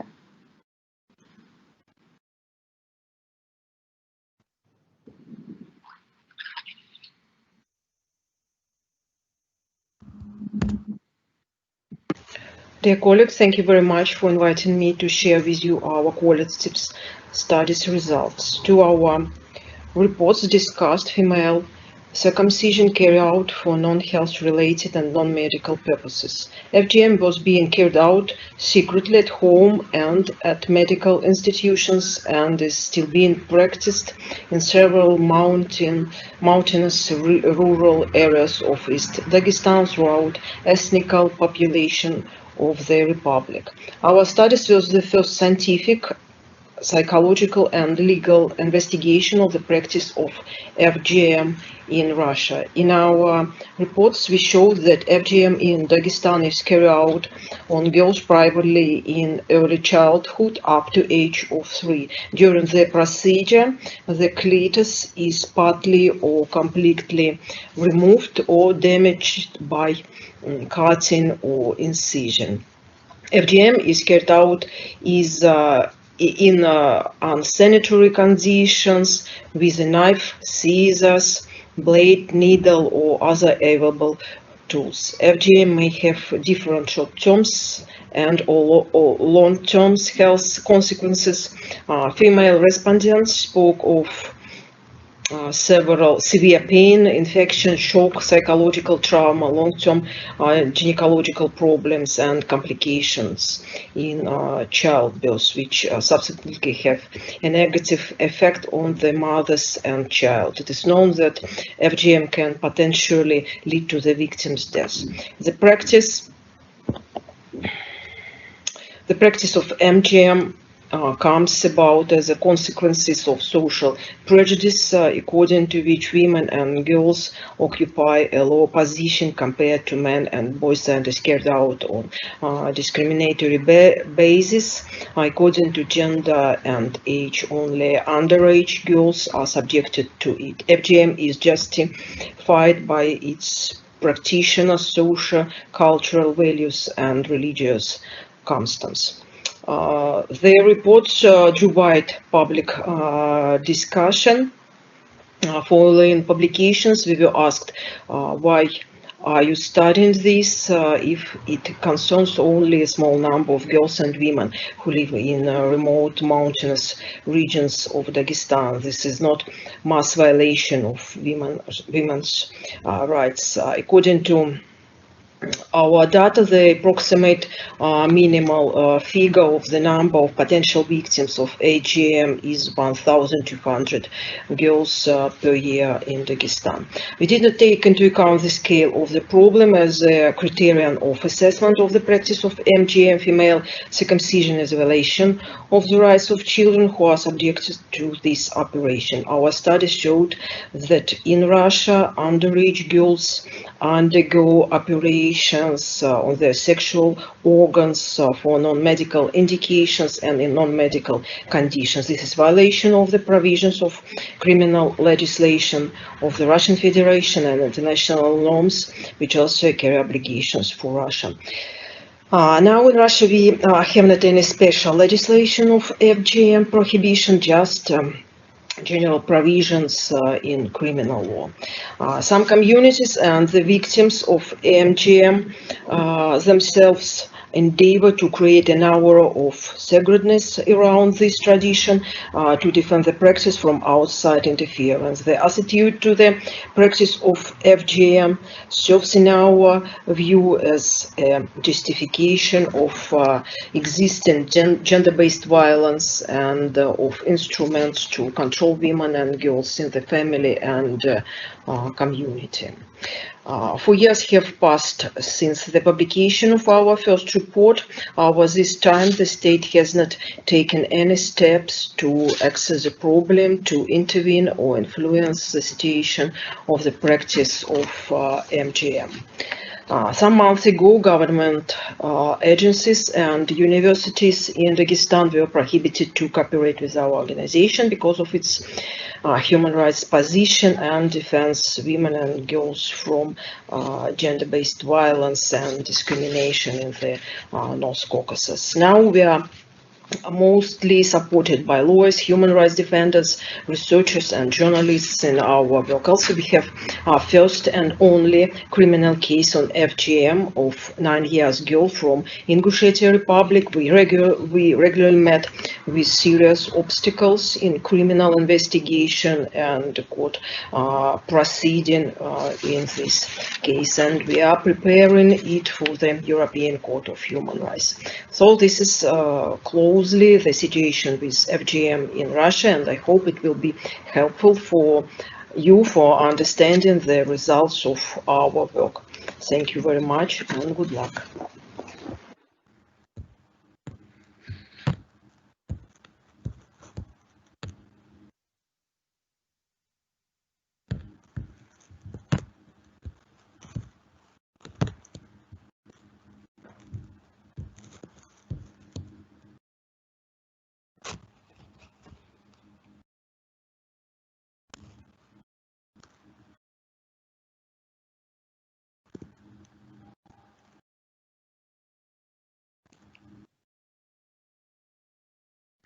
Speaker 8: Dear colleagues, thank you very much for inviting me to share with you our qualitative studies results. To our reports discussed female circumcision carried out for non-health related and non-medical purposes. FGM was being carried out secretly at home and at medical institutions and is still being practiced in several mountainous rural areas of East Dagestan throughout ethnic population of the Republic. Our studies was the first scientific, psychological and legal investigation of the practice of FGM in Russia. In our reports, we showed that FGM in Dagestan is carried out on girls primarily in early childhood up to age of 3. During the procedure, the clitoris is partly or completely removed or damaged by cutting or incision. FGM is carried out in unsanitary conditions with a knife, scissors, blade, needle, or other available tools. FGM may have different short-term and or long-term health consequences. Female respondents spoke of several severe pain, infection, shock, psychological trauma, long-term gynecological problems and complications in childbirth, which subsequently have a negative effect on the mothers and child. It is known that FGM can potentially lead to the victim's death. The practice of FGM comes about as a consequences of social prejudice, according to which women and girls occupy a lower position compared to men and boys, and is carried out on discriminatory basis. According to gender and age, only underage girls are subjected to it. FGM is justified by its practitioners' social, cultural values and religious customs. Their reports drew wide public discussion. Following publications, we were asked, why are you studying this if it concerns only a small number of girls and women who live in remote mountainous regions of Dagestan? This is not mass violation of women's rights. According to our data, the approximate minimal figure of the number of potential victims of FGM is 1,200 girls per year in Dagestan. We did not take into account the scale of the problem as a criterion of assessment of the practice of FGM. Female circumcision is a violation of the rights of children who are subjected to this operation. Our studies showed that in Russia, underage girls undergo operations on their sexual organs for non-medical indications and in non-medical conditions. This is violation of the provisions of criminal legislation of the Russian Federation and international norms, which also carry obligations for Russia. Now in Russia we have not any special legislation of FGM prohibition, just general provisions in criminal law. Some communities and the victims of FGM themselves endeavor to create an aura of sacredness around this tradition to defend the practice from outside interference. The attitude to the practice of FGM serves in our view as a justification of existing gender-based violence and of instruments to control women and girls in the family and community. 4 years have passed since the publication of our first report. This time the state has not taken any steps to access the problem, to intervene or influence the situation of the practice of FGM. Some months ago, government agencies and universities in Dagestan were prohibited to cooperate with our organization because of its human rights position and defense women and girls from gender-based violence and discrimination in the North Caucasus. Now we are mostly supported by lawyers, human rights defenders, researchers, and journalists in our work. Also, we have our first and only criminal case on FGM of 9 years girl from Ingushetia Republic. We regularly met with serious obstacles in criminal investigation and court proceeding in this case, and we are preparing it for the European Court of Human Rights. So this is closely the situation with FGM in Russia, and I hope it will be helpful for you for understanding the results of our work. Thank you very much and good luck.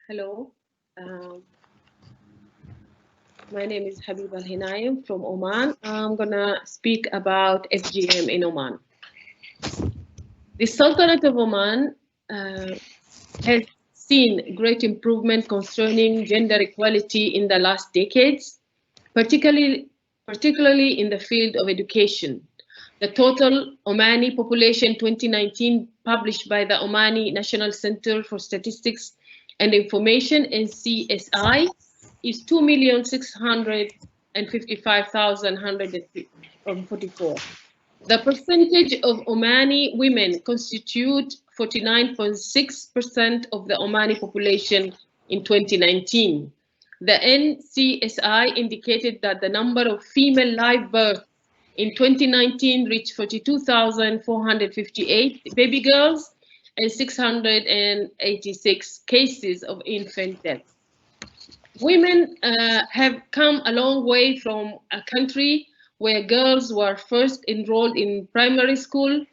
Speaker 9: Hello, my name is Habiba Al-Hinai from Oman. I'm gonna speak about FGM in Oman. The Sultanate of Oman has seen great improvement concerning gender equality in the last decades, particularly in the field of education. The total Omani population 2019 published by the Omani National Center for Statistics and Information, NCSI, is 2,655,144. The percentage of Omani women constitute 49.6% of the Omani population in 2019. The NCSI indicated that the number of female live births in 2019 reached 42,458 baby girls and 686 cases of infant death. Women have come a long way from a country where girls were first enrolled in primary school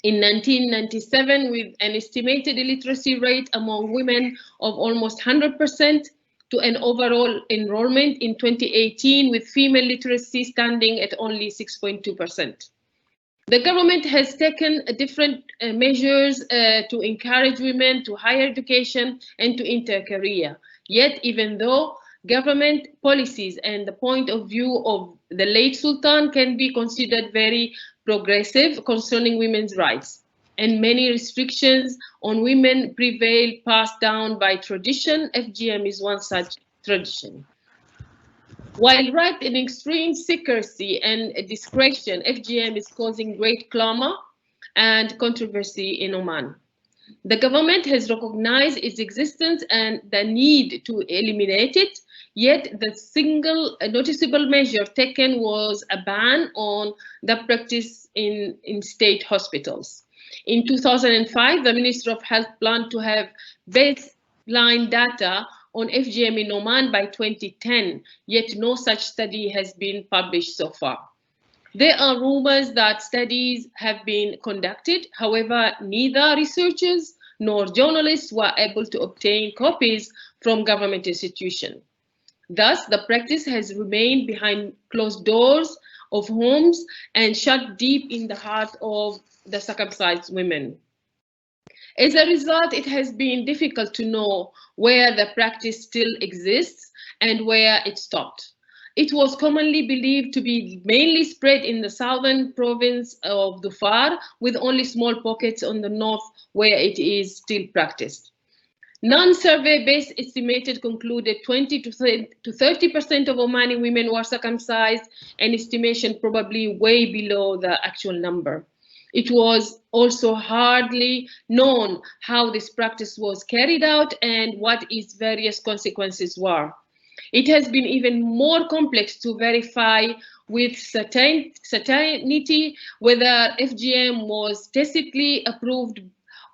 Speaker 9: in 1997 with an estimated illiteracy rate among women of almost 100% to an overall enrollment in 2018 with female literacy standing at only 6.2%. The government has taken different measures to encourage women to higher education and to enter career. Yet, even though government policies and the point of view of the late Sultan can be considered very progressive concerning women's rights, and many restrictions on women prevail passed down by tradition, FGM is one such tradition. While wrapped in extreme secrecy and discretion, FGM is causing great clamor and controversy in Oman. The government has recognized its existence and the need to eliminate it, yet the single noticeable measure taken was a ban on the practice in state hospitals. In 2005, the Ministry of Health planned to have baseline data on FGM in Oman by 2010, yet no such study has been published so far. There are rumors that studies have been conducted. However, neither researchers nor journalists were able to obtain copies from government institutions. Thus, the practice has remained behind closed doors of homes and shut deep in the heart of the circumcised women. As a result, it has been difficult to know where the practice still exists and where it stopped. It was commonly believed to be mainly spread in the southern province of Dhofar, with only small pockets on the north where it is still practiced. Non-survey-based estimated concluded 20 to 30% of Omani women were circumcised, an estimation probably way below the actual number. It was also hardly known how this practice was carried out and what its various consequences were. It has been even more complex to verify with certainty whether FGM was tacitly approved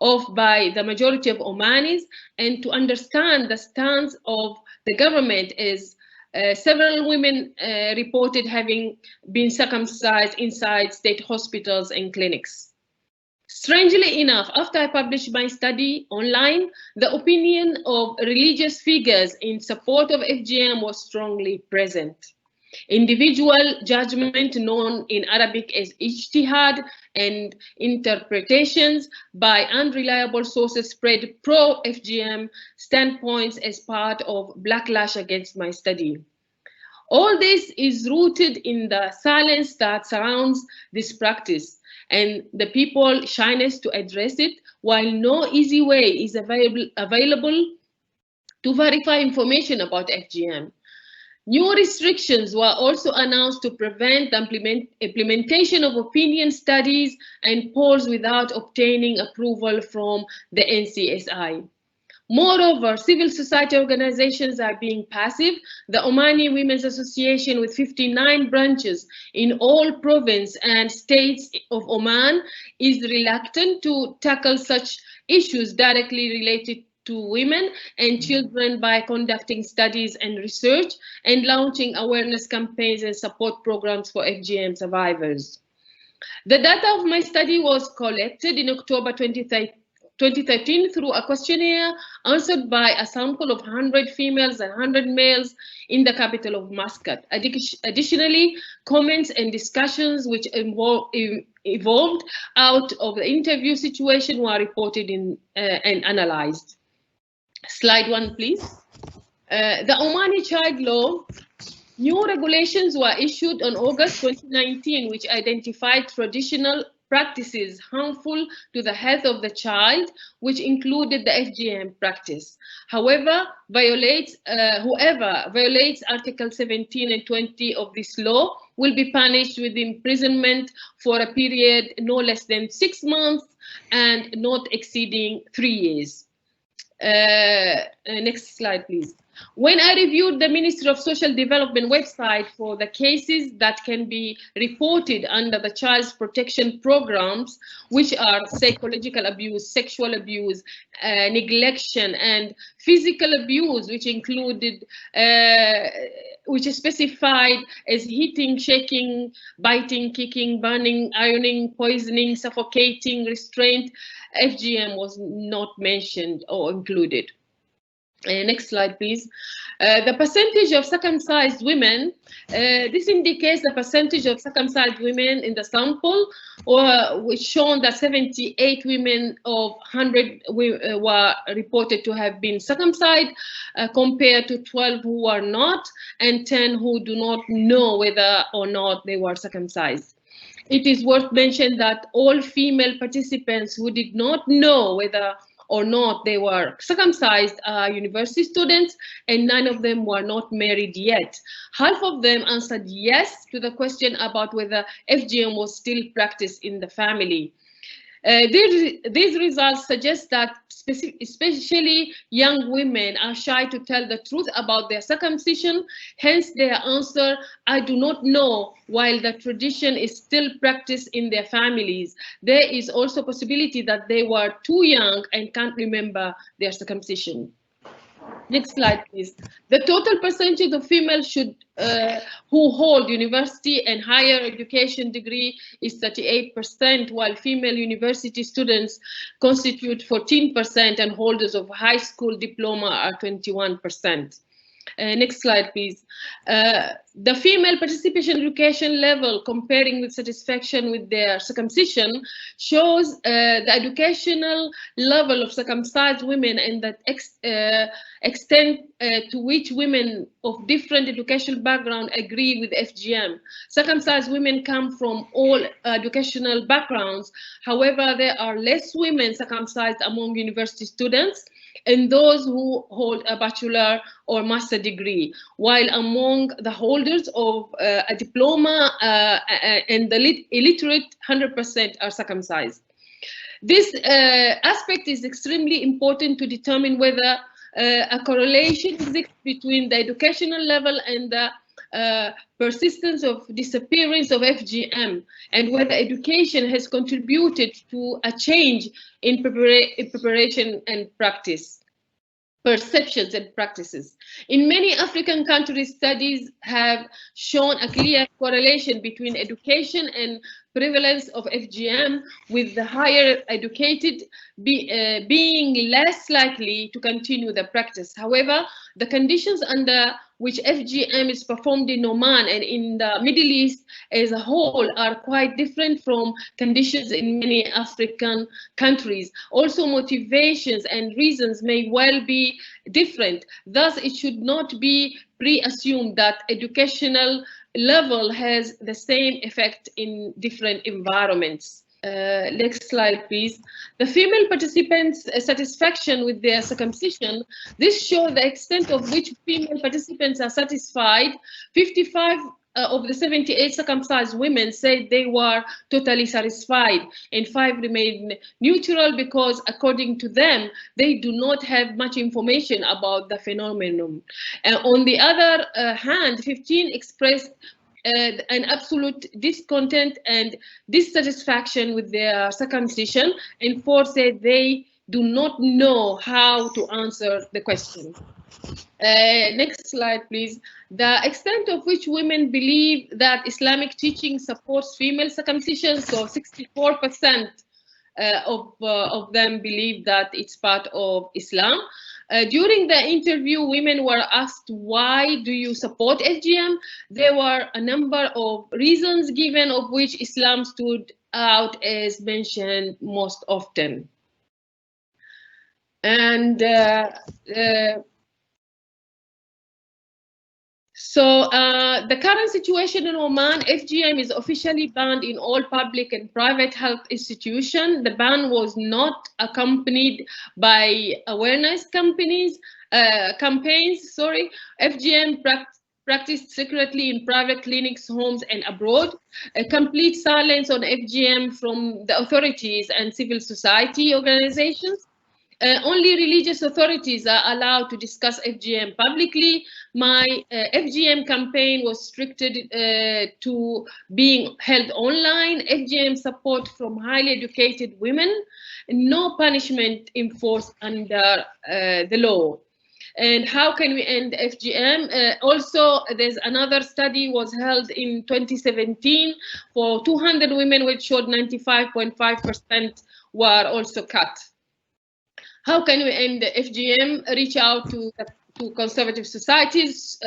Speaker 9: of by the majority of Omanis, and to understand the stance of the government as several women reported having been circumcised inside state hospitals and clinics. Strangely enough, after I published my study online, the opinion of religious figures in support of FGM was strongly present. Individual judgment, known in Arabic as ijtihad, and interpretations by unreliable sources spread pro-FGM standpoints as part of backlash against my study. All this is rooted in the silence that surrounds this practice and the people's shyness to address it, while no easy way is available to verify information about FGM. New restrictions were also announced to prevent the implementation of opinion studies and polls without obtaining approval from the NCSI. Moreover, civil society organizations are being passive. The Omani Women's Association, with 59 branches in all provinces and states of Oman, is reluctant to tackle such issues directly related to women and children by conducting studies and research and launching awareness campaigns and support programs for FGM survivors. The data of my study was collected in October 2013 through a questionnaire answered by a sample of 100 females and 100 males in the capital of Muscat. Additionally, comments and discussions which evolved out of the interview situation were reported and analyzed. Slide 1, please. The Omani Child Law, new regulations were issued on August 2019, which identified traditional practices harmful to the health of the child, which included the FGM practice. However, whoever violates Article 17 and 20 of this law will be punished with imprisonment for a period no less than 6 months and not exceeding 3 years. Next slide, please. When I reviewed the Ministry of Social Development website for the cases that can be reported under the Child Protection Programs, which are psychological abuse, sexual abuse, neglection, and physical abuse, which included, which is specified as hitting, shaking, biting, kicking, burning, ironing, poisoning, suffocating, restraint, FGM was not mentioned or included. Next slide, please. The percentage of circumcised women, this indicates the percentage of circumcised women in the sample, which shown that 78 women of 100 were reported to have been circumcised, compared to 12 who are not, and 10 who do not know whether or not they were circumcised. It is worth mentioning that all female participants who did not know whether or not they were circumcised are university students, and none of them were not married yet. Half of them answered yes to the question about whether FGM was still practiced in the family. These results suggest that especially young women are shy to tell the truth about their circumcision, hence their answer, I do not know, while the tradition is still practiced in their families. There is also a possibility that they were too young and can't remember their circumcision. Next slide, please. The total percentage of females who hold university and higher education degree is 38%, while female university students constitute 14% and holders of high school diploma are 21%. Next slide, please. The female participation education level, comparing with satisfaction with their circumcision, shows the educational level of circumcised women and the extent to which women of different educational background agree with FGM. Circumcised women come from all educational backgrounds. However, there are less women circumcised among university students and those who hold a bachelor or master degree, while among the holders of a diploma and the illiterate, 100% are circumcised. This aspect is extremely important to determine whether a correlation exists between the educational level and the persistence of disappearance of FGM, and whether education has contributed to a change in preparation and practice. perceptions and practices. In many African countries, studies have shown a clear correlation between education and prevalence of FGM, with the higher educated being less likely to continue the practice. However, the conditions under which FGM is performed in Oman and in the Middle East as a whole are quite different from conditions in many African countries. Also, motivations and reasons may well be different. Thus, it should not be pre-assumed that educational level has the same effect in different environments. Next slide, please. The female participants' satisfaction with their circumcision. This shows the extent of which female participants are satisfied. 55 of the 78 circumcised women said they were totally satisfied, and 5 remained neutral because, according to them, they do not have much information about the phenomenon. On the other hand, 15 expressed an absolute discontent and dissatisfaction with their circumcision, and 4 said they do not know how to answer the question. Next slide, please. The extent of which women believe that Islamic teaching supports female circumcision, so 64% of them believe that it's part of Islam. During the interview, women were asked, why do you support FGM? There were a number of reasons given, of which Islam stood out as mentioned most often. And the current situation in Oman, FGM is officially banned in all public and private health institutions. The ban was not accompanied by awareness campaigns. FGM practiced secretly in private clinics, homes, and abroad. A complete silence on FGM from the authorities and civil society organizations. Only religious authorities are allowed to discuss FGM publicly. My FGM campaign was restricted to being held online. FGM support from highly educated women. No punishment enforced under the law. And how can we end FGM? Also, there's another study was held in 2017 for 200 women, which showed 95.5% were also cut. How can we end FGM? Reach out to conservative societies,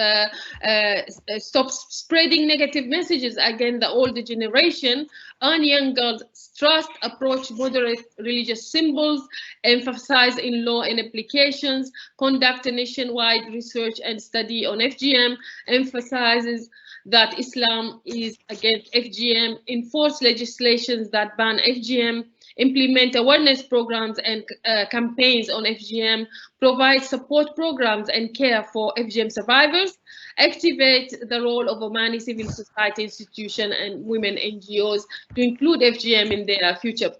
Speaker 9: stop spreading negative messages against the older generation, and young girls trust, approach moderate religious symbols, emphasize in law and applications, conduct a nationwide research and study on FGM, emphasizes that Islam is against FGM, enforce legislations that ban FGM, implement awareness programs and campaigns on FGM, provide support programs and care for FGM survivors, activate the role of Omani civil society institutions and women NGOs to include FGM in their future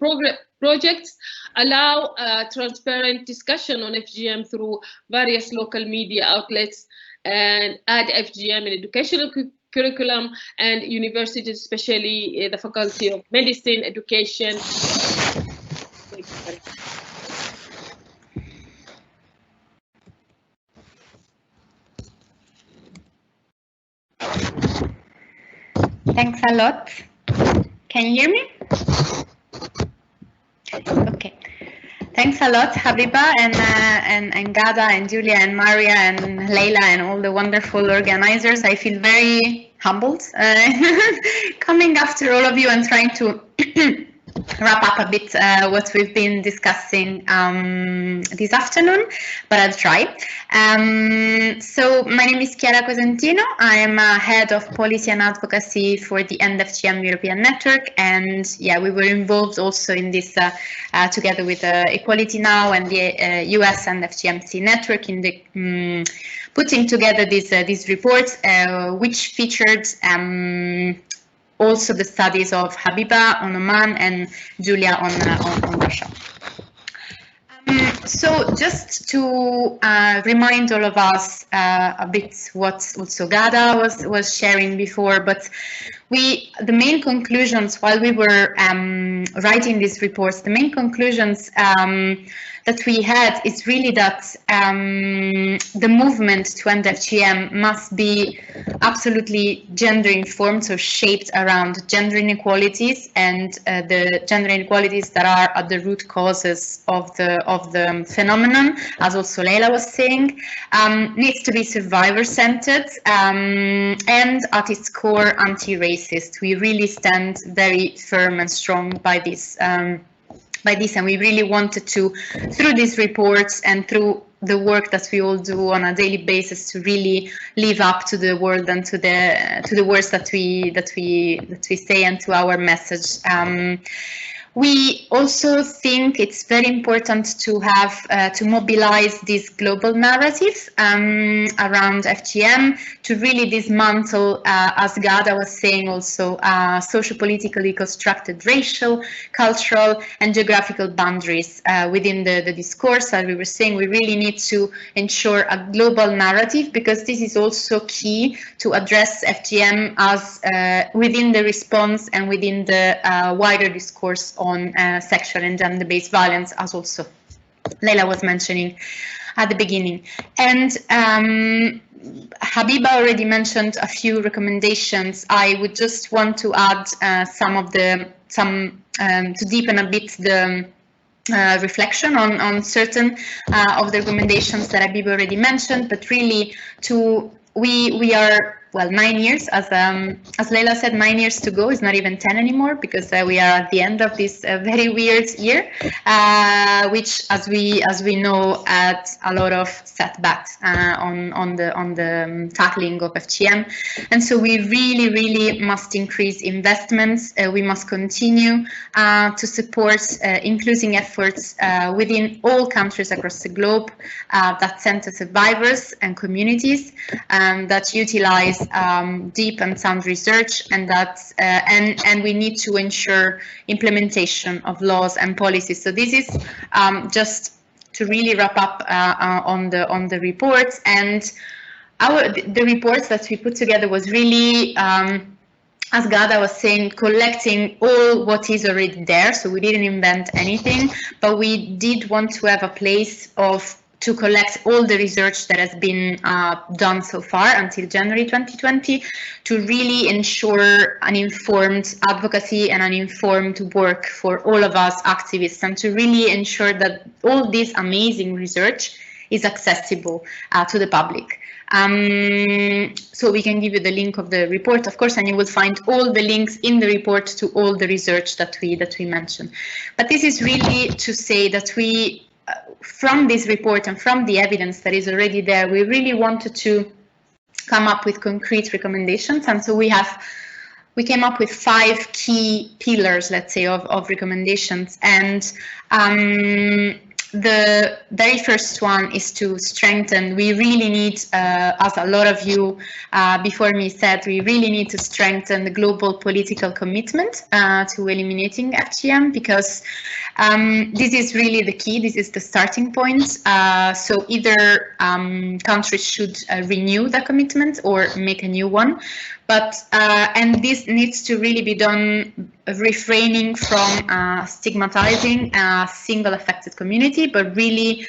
Speaker 9: projects, allow transparent discussion on FGM through various local media outlets, and add FGM in educational curriculum and universities, especially the Faculty of Medicine, Education.
Speaker 10: Thanks a lot. Can you hear me? Okay. Thanks a lot, Habiba and Ghada and Julia and Mariya and Leyla and all the wonderful organizers. I feel very humbled coming after all of you and trying to wrap up a bit what we've been discussing this afternoon, but I'll try. So my name is Chiara Cosentino. I am head of policy and advocacy for the End FGM European Network, and yeah, we were involved also in this together with Equality Now and the US and FGMC network in the putting together these reports, which featured also the studies of Habiba on Oman and Julia on Russia. So just to remind all of us a bit what also Ghada was sharing before, but the main conclusions while we were writing these reports, the main conclusions that we had is really that the movement to end FGM must be absolutely gender informed, so shaped around gender inequalities and the gender inequalities that are at the root causes of the phenomenon, as also Leyla was saying, needs to be survivor-centered and at its core anti-racist. We really stand very firm and strong by this. And we really wanted to, through these reports and through the work that we all do on a daily basis, to really live up to the world and to the words that we say and to our message. We also think it's very important to have to mobilize this global narrative around FGM, to really dismantle, as Ghada was saying also, socio-politically constructed racial, cultural and geographical boundaries within the discourse. As we were saying, we really need to ensure a global narrative, because this is also key to address FGM as within the response and within the wider discourse on sexual and gender-based violence, as also Leyla was mentioning at the beginning. And Habiba already mentioned a few recommendations. I would just want to add to deepen a bit the reflection on certain of the recommendations that Habiba already mentioned, but really we are, well, 9 years, as Leyla said, 9 years to go. It's not even 10 anymore, because we are at the end of this very weird year, which, as we know, had a lot of setbacks on the tackling of FGM. And so we really must increase investments. We must continue to support including efforts within all countries across the globe that center survivors and communities, that utilize deep and sound research, and that and we need to ensure implementation of laws and policies. So this is just to really wrap up on the reports. And the reports that we put together was really, as Ghada was saying, collecting all what is already there. So we didn't invent anything, but we did want to have a place to collect all the research that has been done so far until January 2020, to really ensure an informed advocacy and an informed work for all of us activists, and to really ensure that all this amazing research is accessible to the public. So we can give you the link of the report, of course, and you will find all the links in the report to all the research that we mentioned. But this is really to say that we, from this report and from the evidence that is already there, we really wanted to come up with concrete recommendations. And so we came up with 5 key pillars, let's say, of recommendations. And the very first one is to strengthen. We really need, as a lot of you before me said, we really need to strengthen the global political commitment to eliminating FGM, because this is really the key. This is the starting point. So either countries should renew the commitment or make a new one. But and this needs to really be done refraining from stigmatizing a single affected community, but really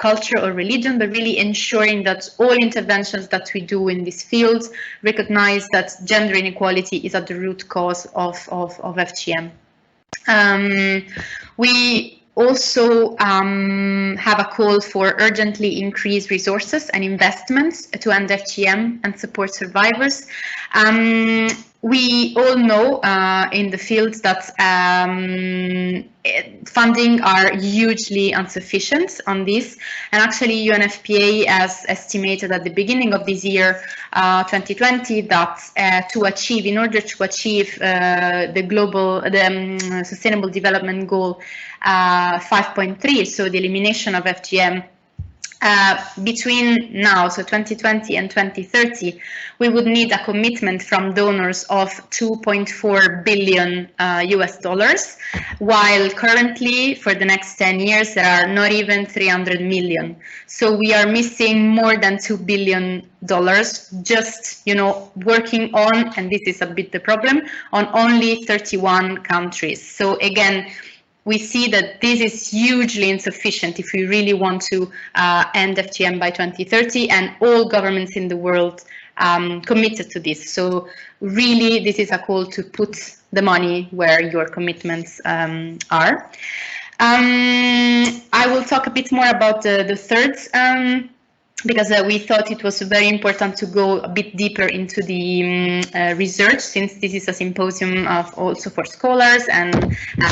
Speaker 10: culture or religion, but really ensuring that all interventions that we do in this field recognize that gender inequality is at the root cause of FGM. We also have a call for urgently increased resources and investments to end FGM and support survivors. We all know in the fields that funding are hugely insufficient on this, and actually UNFPA has estimated at the beginning of this year 2020 that in order to achieve the Sustainable Development Goal 5.3, so the elimination of FGM between now, so 2020 and 2030, we would need a commitment from donors of 2.4 billion US dollars, while currently for the next 10 years there are not even 300 million. So we are missing more than $2 billion just, you know, working on, and this is a bit the problem, on only 31 countries. So again, we see that this is hugely insufficient if we really want to end FGM by 2030, and all governments in the world committed to this. So really, this is a call to put the money where your commitments are. I will talk a bit more about the third, because we thought it was very important to go a bit deeper into the research, since this is a symposium also for scholars and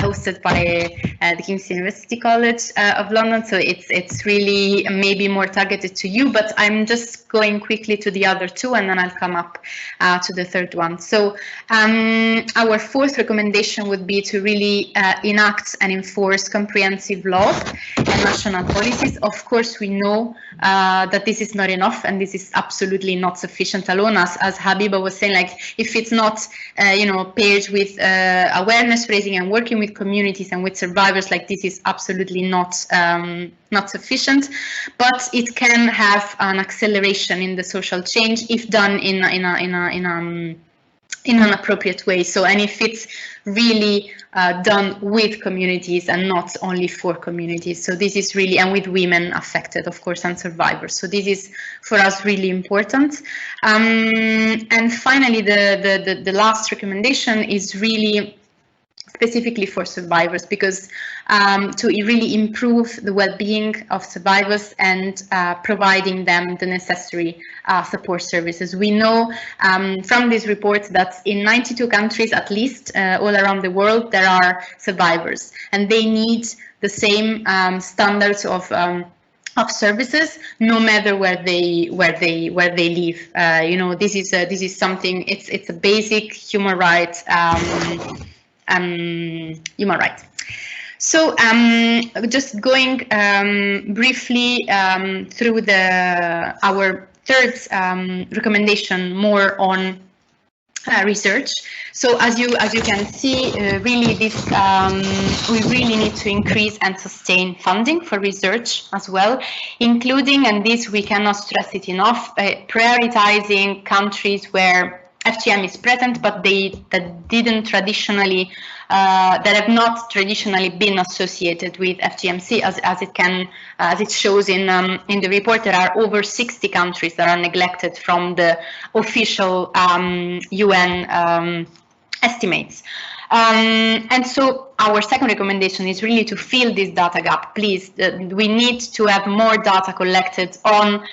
Speaker 10: hosted by the King's University College of London. So it's really maybe more targeted to you, but I'm just going quickly to the other two, and then I'll come up to the third one. So our fourth recommendation would be to really enact and enforce comprehensive laws and national policies. Of course, we know that this is not enough, and this is absolutely not sufficient alone. As Habiba was saying, like, if it's not you know, paired with awareness raising and working with communities and with survivors, like, this is absolutely not sufficient. But it can have an acceleration in the social change if done in an appropriate way. So, and if it's really done with communities and not only for communities. So this is really, and with women affected, of course, and survivors. So this is for us really important. And finally, the last recommendation is really specifically for survivors, because to really improve the well-being of survivors and providing them the necessary support services. We know from this report that in 92 countries at least all around the world there are survivors, and they need the same standards of services, no matter where they live. You know, this is something. It's a basic human right. Human rights. So just going briefly through our third recommendation, more on research. So as you can see, really this we really need to increase and sustain funding for research as well, including, and this we cannot stress it enough, prioritizing countries where FGM is present, but that didn't traditionally, that have not traditionally been associated with FGMC, as it shows in the report. There are over 60 countries that are neglected from the official UN estimates. And so our second recommendation is really to fill this data gap. Please, we need to have more data collected on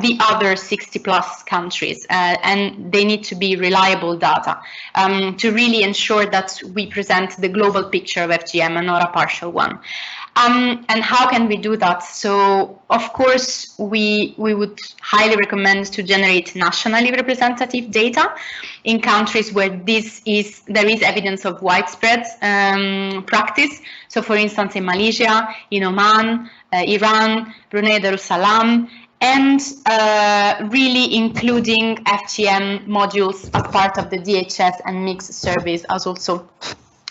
Speaker 10: the other 60 plus countries, and they need to be reliable data to really ensure that we present the global picture of FGM and not a partial one. And how can we do that? So, of course, we would highly recommend to generate nationally representative data in countries where there is evidence of widespread practice. So, for instance, in Malaysia, in Oman, Iran, Brunei Darussalam, and really including FGM modules as part of the DHS and mixed surveys, as also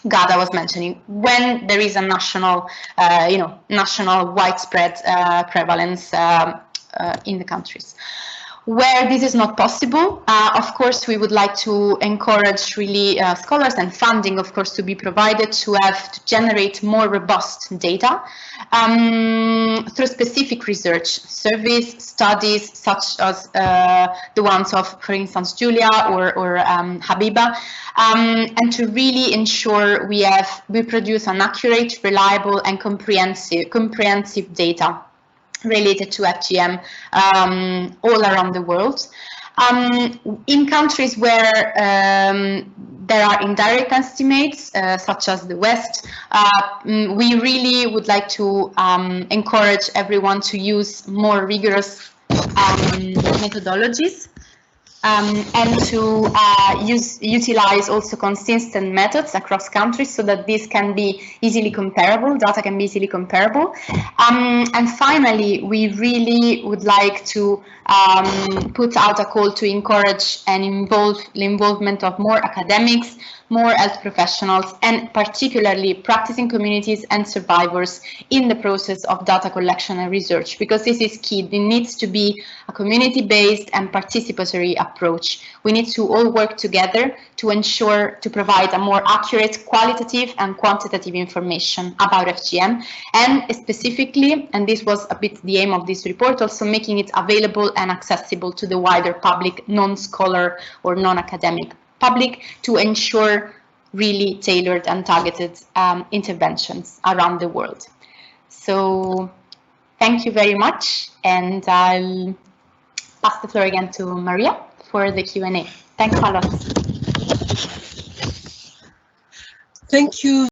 Speaker 10: Ghada was mentioning, when there is a national, national widespread prevalence in the countries. Where this is not possible, of course, we would like to encourage really scholars and funding, of course, to be provided to generate more robust data through specific research, surveys, studies, such as the ones of, for instance, Julia or Habiba, and to really ensure we produce an accurate, reliable, and comprehensive data related to FGM all around the world. In countries where there are indirect estimates, such as the West, we really would like to encourage everyone to use more rigorous methodologies. and to utilize also consistent methods across countries so that this can be easily comparable, data can be easily comparable. And finally, we really would like to put out a call to encourage and the involvement of more academics, more health professionals, and particularly practicing communities and survivors in the process of data collection and research, because this is key. It needs to be a community-based and participatory approach. We need to all work together to ensure to provide a more accurate qualitative and quantitative information about FGM, and specifically, and this was a bit the aim of this report, also making it available and accessible to the wider public, non-scholar or non-academic public, to ensure really tailored and targeted interventions around the world. So thank you very much, and I'll pass the floor again to Mariya for the Q&A. Thanks a lot.
Speaker 2: Thank you